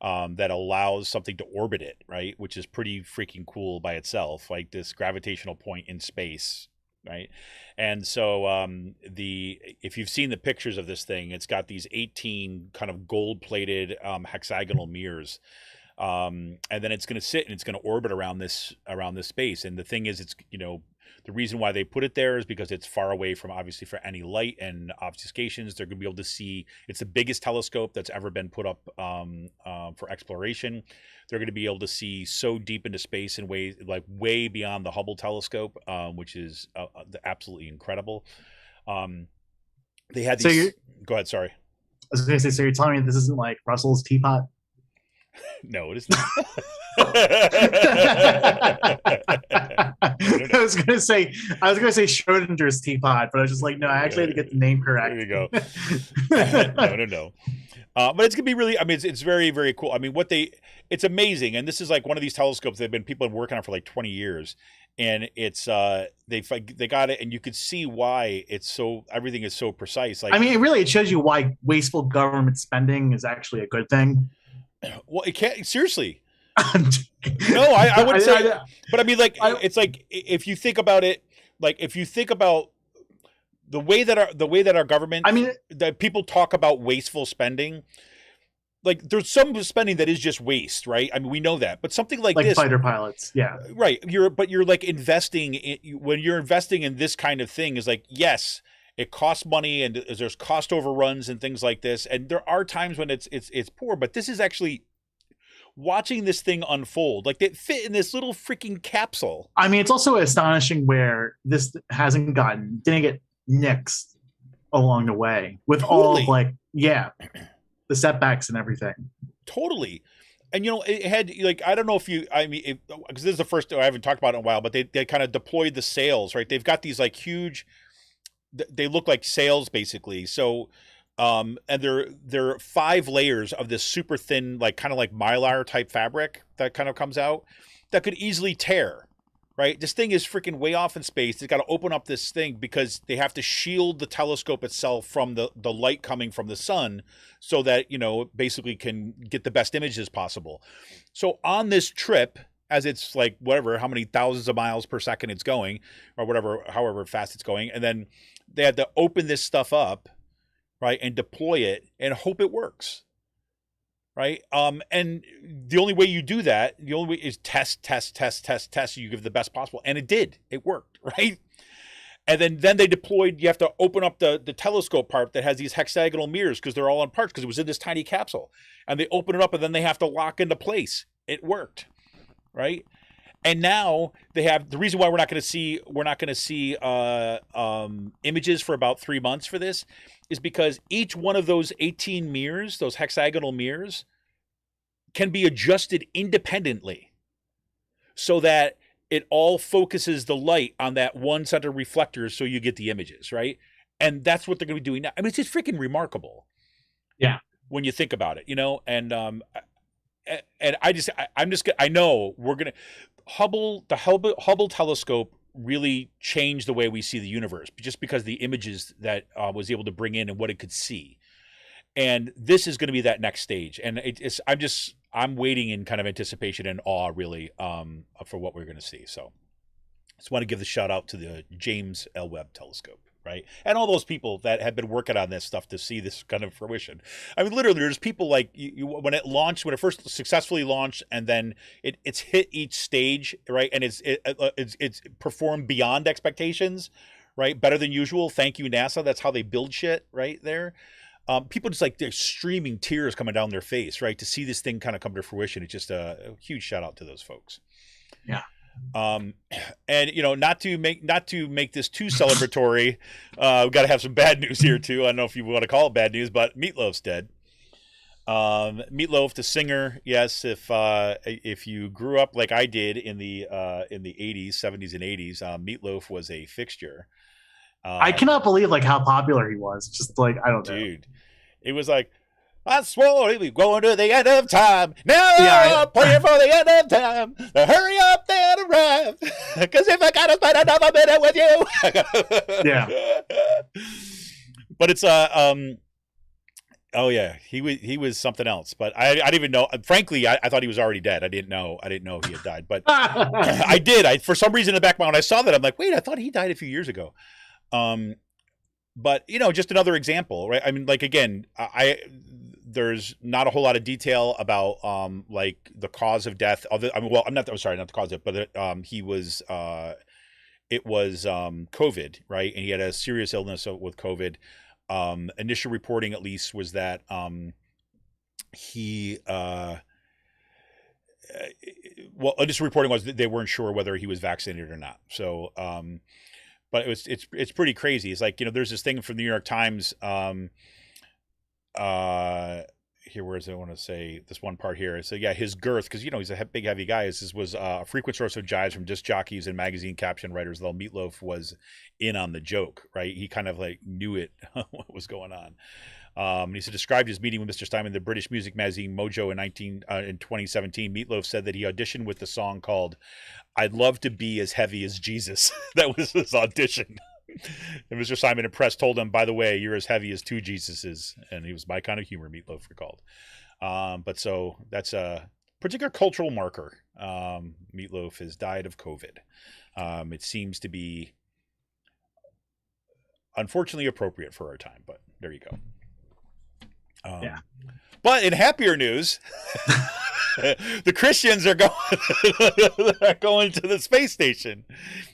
that allows something to orbit it, right? Which is pretty freaking cool by itself, like this gravitational point in space, right? And so if you've seen the pictures of this thing, it's got these 18 kind of gold-plated hexagonal mirrors. And then it's going to sit and it's going to orbit around this space. And the thing is, it's, the reason why they put it there is because it's far away from, obviously, for any light and obfuscations. They're going to be able to see. It's the biggest telescope that's ever been put up for exploration. They're going to be able to see so deep into space in ways like way beyond the Hubble telescope, which is absolutely incredible. They had these. Go ahead. Sorry. I was going to say, so you're telling me this isn't like Russell's teapot? No, it is not. I was gonna say Schrodinger's teapot, but I was just like, no, I actually had to get the name correct. There you go. No. But it's gonna be really. I mean, it's very, very cool. I mean, it's amazing, and this is like one of these telescopes people have been working on for like 20 years, and it's they got it, and you could see why everything is so precise. Like, I mean, it shows you why wasteful government spending is actually a good thing. Well, it can't seriously. No, I wouldn't say. But I mean, like, it's like if you think about it, like if you think about the way that our government, I mean, that people talk about wasteful spending, like there's some spending that is just waste, right? I mean, we know that, but something like this, fighter pilots, yeah, right. You're like when you're investing in this kind of thing is like, yes, it costs money and there's cost overruns and things like this. And there are times when it's poor, but this is actually watching this thing unfold. Like, they fit in this little freaking capsule. I mean, it's also astonishing where this didn't get nixed along the way with all of the setbacks and everything. Totally. And, it had, like, I don't know because this is the first, I haven't talked about it in a while, but they kind of deployed the sails, right? They've got these like huge, they look like sails basically. So, and there are 5 layers of this super thin, like kind of like mylar type fabric that kind of comes out that could easily tear, right? This thing is freaking way off in space. They've got to open up this thing because they have to shield the telescope itself from the light coming from the sun so that, basically can get the best images possible. So on this trip, as it's like how many thousands of miles per second it's going, or however fast it's going. And then they had to open this stuff up, right, and deploy it and hope it works, right? And the only way you do that, is test. You give the best possible. And it did. It worked, right? And then they deployed, you have to open up the telescope part that has these hexagonal mirrors because they're all in parts because it was in this tiny capsule. And they open it up and then they have to lock into place. It worked. Right, and now they have the reason why we're not going to see images for about 3 months for this is because each one of those 18 mirrors, those hexagonal mirrors, can be adjusted independently, so that it all focuses the light on that one center reflector, so you get the images, right? And that's what they're going to be doing now. I mean, it's just freaking remarkable. Yeah, when you think about it, and I know we're going to the Hubble telescope really changed the way we see the universe just because the images that was able to bring in and what it could see. And this is going to be that next stage. And I'm waiting in kind of anticipation and awe really for what we're going to see. So I just want to give the shout out to the James L. Webb telescope. Right. And all those people that have been working on this stuff to see this kind of fruition. I mean, literally, there's people like when it first successfully launched and then it's hit each stage. Right. And it's performed beyond expectations. Right. Better than usual. Thank you, NASA. That's how they build shit right there. People just like they're streaming tears coming down their face. Right. To see this thing kind of come to fruition. It's just a huge shout out to those folks. Yeah. And not to make this too celebratory, we've got to have some bad news here too. I don't know if you want to call it bad news, but Meatloaf's dead. Meatloaf, the singer. Yes, if you grew up like I did in the 80s, 70s, and 80s, Meatloaf was a fixture. I cannot believe like how popular he was. Just like I don't know, dude. It was like, I swore we were going to the end of time. Now I'm praying for the end of time. Hurry up and arrive. Because if I gotta spend another minute with you. Yeah. But it's oh yeah, he was something else. But I didn't even know. Frankly, I thought he was already dead. I didn't know he had died. But I did. For some reason in the back of my mind, when I saw that, I'm like, wait, I thought he died a few years ago. But just another example, right? I mean, like again, there's not a whole lot of detail about like the cause of death. I'm not the cause of it, but he was it was COVID, right? And he had a serious illness with COVID. Initial reporting, at least, was that initial reporting was that they weren't sure whether he was vaccinated or not. So, but it's pretty crazy. It's like, there's this thing from the New York Times. Here, where is it? I want to say this one part here. So yeah, his girth, because he's a big, heavy guy. This was a frequent source of jibes from disc jockeys and magazine caption writers. Though Meatloaf was in on the joke, right? He kind of like knew what was going on. He described his meeting with Mr. Steinman in the British music magazine Mojo in 2017. Meatloaf said that he auditioned with the song called "I'd Love to Be as Heavy as Jesus." That was his audition. And Mr. Simon and Press told him, by the way, you're as heavy as two Jesuses. And he was my kind of humor, Meatloaf recalled. But so that's a particular cultural marker. Meatloaf has died of COVID. It seems to be unfortunately appropriate for our time, but there you go. Yeah. But in happier news, the Christians are going to the space station.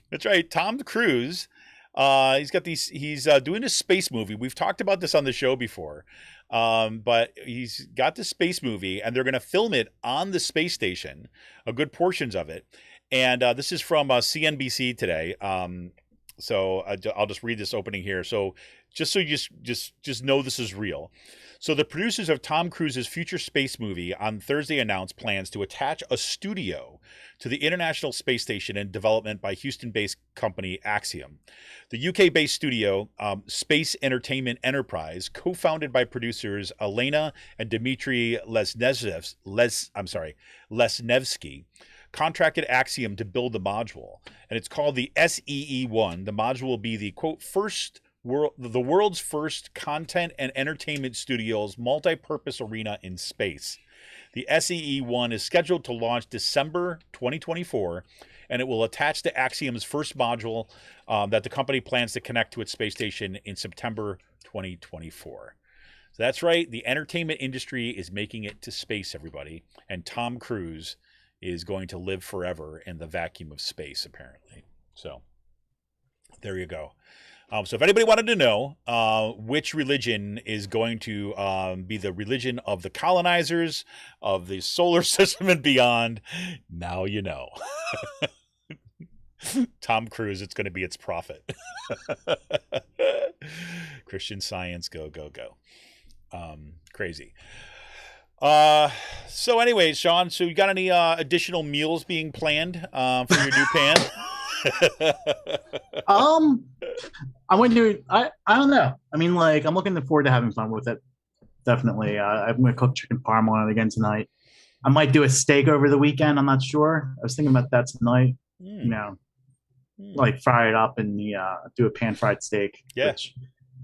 That's right. Tom Cruise. He's doing a space movie. We've talked about this on the show before. But he's got the space movie and they're going to film it on the space station, a good portions of it. And this is from CNBC today. So I'll just read this opening here. So just so you just know this is real. So the producers of Tom Cruise's future space movie on Thursday announced plans to attach a studio to the International Space Station in development by Houston-based company Axiom. The UK-based studio, Space Entertainment Enterprise, co-founded by producers Elena and Dmitry Lesnevsky, contracted Axiom to build the module, and it's called the SEE-1. The module will be the, quote, the world's first content and entertainment studio's multi-purpose arena in space. The SEE-1 is scheduled to launch December 2024, and it will attach to Axiom's first module that the company plans to connect to its space station in September 2024. So that's right. The entertainment industry is making it to space, everybody. And Tom Cruise is going to live forever in the vacuum of space, apparently. So there you go. So if anybody wanted to know which religion is going to be the religion of the colonizers of the solar system and beyond, now you know. Tom Cruise, it's going to be its prophet. Christian Science, go, go, go. Crazy. So anyways, Sean, so you got any additional meals being planned for your new pan? I went to I don't know. I mean, like, I'm looking forward to having fun with it. Definitely. I'm gonna cook chicken parm on it again tonight. I might do a steak over the weekend. I'm not sure. I was thinking about that tonight. Like fry it up and do a pan fried steak. Yeah. Which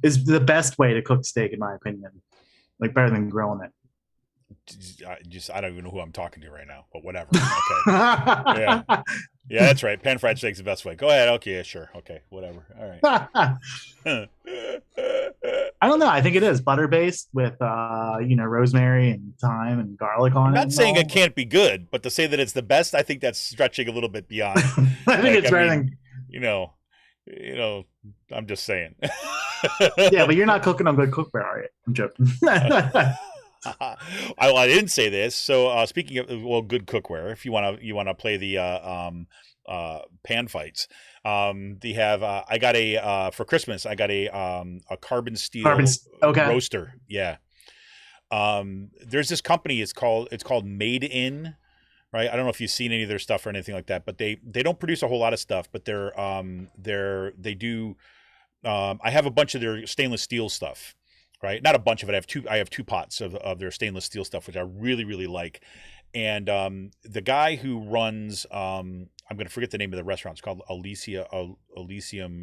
is the best way to cook steak, in my opinion. Like, better than grilling it. I don't even know who I'm talking to right now, but whatever. Okay. Yeah, that's right. Pan fried steak's the best way. Go ahead. Okay, sure. Okay, whatever. All right. I don't know. I think it is butter based with rosemary and thyme and garlic on it. I'm not saying it can't be good, but to say that it's the best, I think that's stretching a little bit beyond. I think it's better than I'm just saying. Yeah, but you're not cooking on good cookware, are you? I'm joking. I didn't say this. So speaking of good cookware, if you want to play the pan fights, they have I got for Christmas I got a carbon steel roaster. Yeah. There's this company. It's called Made In, right? I don't know if you've seen any of their stuff or anything like that, but they don't produce a whole lot of stuff, but they do. I have a bunch of their stainless steel stuff, right? Not a bunch of it. I have two pots of their stainless steel stuff, which I really, really like. And the guy who runs, I'm going to forget the name of the restaurant. It's called Elysium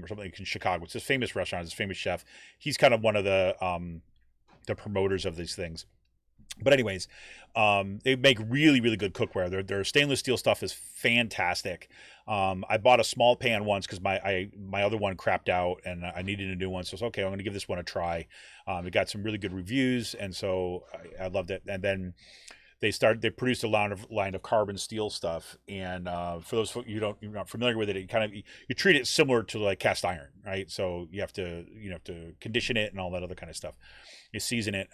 or something in Chicago. It's a famous restaurant. It's a famous chef. He's kind of one of the promoters of these things. But anyways, they make really, really good cookware. Their stainless steel stuff is fantastic. I bought a small pan once because my other one crapped out and I needed a new one. So it's okay. I'm going to give this one a try. It got some really good reviews, and so I loved it. And then they produced a line of carbon steel stuff. And for those folks you're not familiar with it, you treat it similar to like cast iron, right? So you have to condition it and all that other kind of stuff. You season it.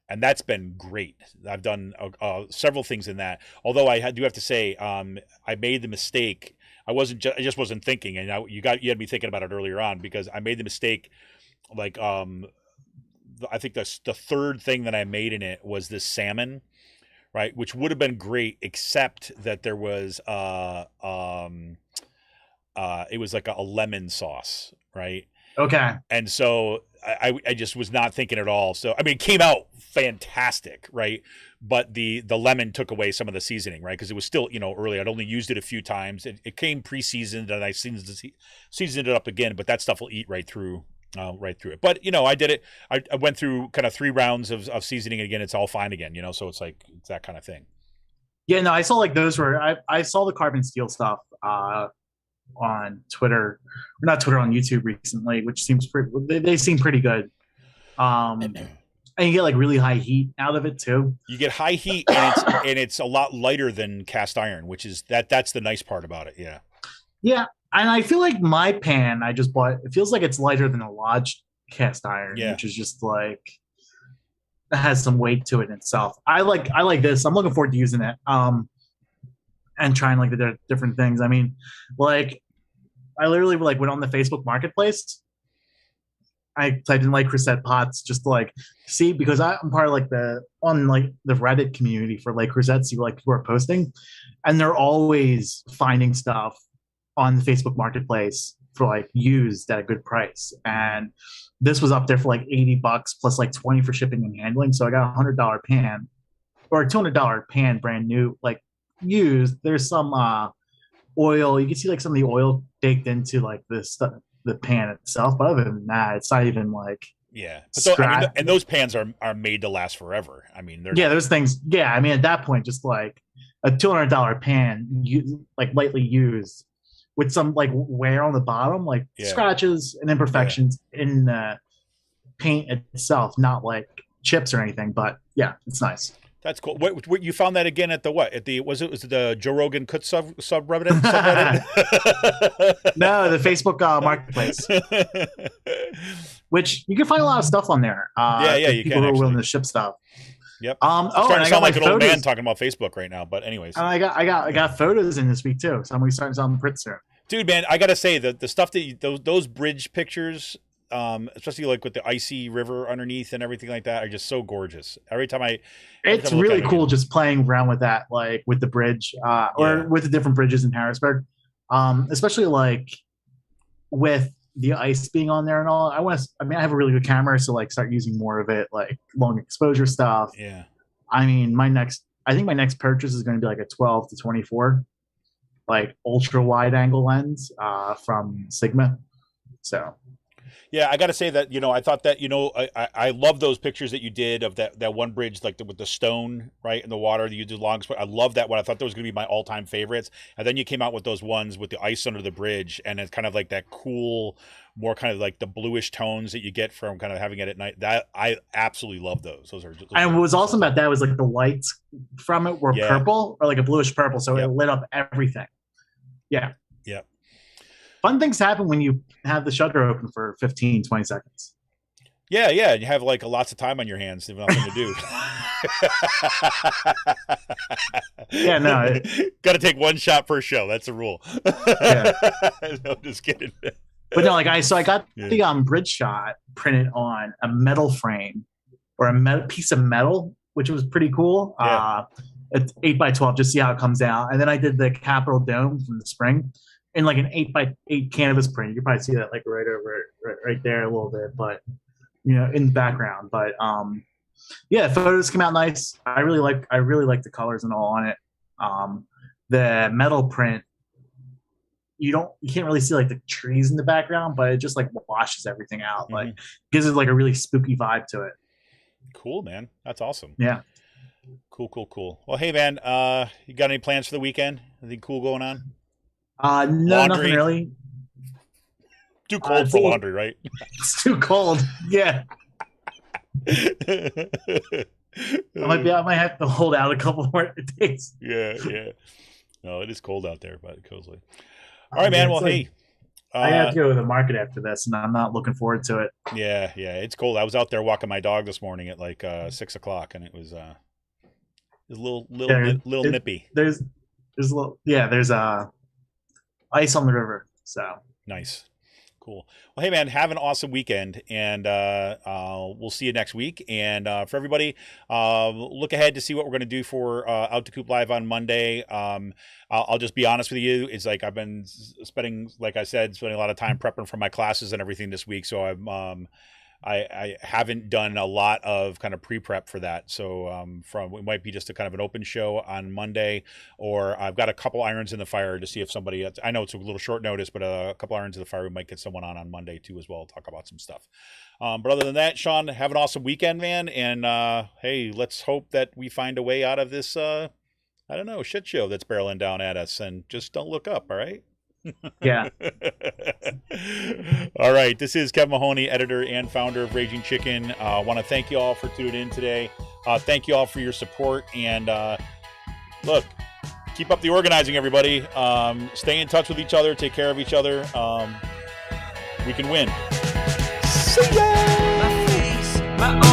And that's been great. I've done several things in that. Although I do have to say, I made the mistake. I just wasn't thinking, and you had me thinking about it earlier on, because I made the mistake. Like, I think the third thing that I made in it was this salmon, right? Which would have been great, except that there was it was like a lemon sauce, right? Okay. And so I just was not thinking at all. So, I mean, it came out fantastic, right? But the lemon took away some of the seasoning, right? Because it was still, early. I'd only used it a few times. It came pre-seasoned, and I seasoned it up again. But that stuff will eat right through it. But, I did it. I went through kind of 3 rounds of seasoning again. It's all fine again, so it's like, it's that kind of thing. Yeah, no, I saw like those where I saw the carbon steel stuff on Twitter, or not Twitter, on YouTube recently, which seems they seem pretty good. And you get like really high heat out of it too. You get high heat, and it's a lot lighter than cast iron, which is that's the nice part about it. Yeah. Yeah, and I feel like my pan I just bought, it feels like it's lighter than a Lodge cast iron, which is just like, it has some weight to it in itself. I like this. I'm looking forward to using it. And trying like the different things. I mean, like, I literally like went on the Facebook Marketplace. I typed in like Crusette pots just to like see, because I'm part of like the Reddit community for like Crusette, see like people are posting, and they're always finding stuff on the Facebook Marketplace for like used at a good price. And this was up there for like $80 plus like 20 for shipping and handling. So I got a $100 pan, or a $200 pan, brand new, like used. There's some oil. You can see like some of the oil baked into like the pan itself, but other than that, it's not even like but and those pans are made to last forever. I mean, those things. Yeah, I mean, at that point, just like a $200 pan, like lightly used, with some like wear on the bottom, like scratches and imperfections in the paint itself, not like chips or anything. But yeah, it's nice. That's cool. What you found that again at the what? Was it the Joe Rogan Cook subreddit? No, the Facebook Marketplace, which you can find a lot of stuff on there. You people can. Who are willing to ship stuff. Yep. And I sound like an old man talking about Facebook right now. But anyways, I got photos in this week too. So I'm starting selling prints soon. Dude, man, I gotta say that the stuff that those bridge pictures, especially like with the icy river underneath and everything like that, are just so gorgeous. It's really cool just playing around with that, like with the bridge, or with the different bridges in Harrisburg, especially like with the ice being on there and all. I have a really good camera, so like start using more of it, like long exposure stuff. Yeah. I mean, my next purchase is going to be like a 12 to 24, like ultra wide angle lens, from Sigma. So. Yeah, I got to say that, I thought that, I love those pictures that you did of that one bridge, like with the stone, right, in the water that you did long. I love that one. I thought that was going to be my all-time favorites. And then you came out with those ones with the ice under the bridge, and it's kind of like that cool, more kind of like the bluish tones that you get from kind of having it at night. That I absolutely love those. And what was awesome about that was like the lights from it were purple, or like a bluish purple, so it lit up everything. Yeah. Yeah. Fun things happen when you have the shutter open for 15, 20 seconds. Yeah, and you have like lots of time on your hands, you have nothing to do. Yeah, no. Got to take one shot per show. That's a rule. Yeah. No, just kidding. But no, like I got the bridge shot printed on a metal frame, or a piece of metal, which was pretty cool. Yeah. It's 8x12, just see how it comes out. And then I did the Capitol Dome from the spring in like an 8x8 canvas print. You can probably see that like right over right there a little bit, but in the background. But yeah, photos came out nice. I really like the colors and all on it. The metal print, you can't really see like the trees in the background, but it just like washes everything out. Mm-hmm. Like gives it like a really spooky vibe to it. Cool, man. That's awesome. Yeah. Cool. Well, hey, man, you got any plans for the weekend? Anything cool going on? No, laundry? Nothing really. Too cold for laundry, right? It's too cold. Yeah. I might have to hold out a couple more days. Yeah. No, it is cold out there, but cozy. All right, man. Well, hey. I have to go to the market after this, and I'm not looking forward to it. Yeah. It's cold. I was out there walking my dog this morning at like 6 o'clock, and it was a little nippy. There's ice on the river. So nice. Cool. Well, hey, man, have an awesome weekend, and we'll see you next week. And for everybody, look ahead to see what we're going to do for Out to Coop Live on Monday. I'll just be honest with you. It's like I've been spending a lot of time prepping for my classes and everything this week. So I haven't done a lot of kind of pre-prep for that. So it might be just a kind of an open show on Monday, or I've got a couple irons in the fire to see if somebody, I know it's a little short notice, but a couple irons in the fire, we might get someone on Monday too as well, talk about some stuff. But other than that, Sean, have an awesome weekend, man. And hey, let's hope that we find a way out of this, shit show that's barreling down at us, and just don't look up. All right. Yeah. All right. This is Kevin Mahoney, editor and founder of Raging Chicken. I want to thank you all for tuning in today. Thank you all for your support. And look, keep up the organizing, everybody. Stay in touch with each other. Take care of each other. We can win. See ya! My face, my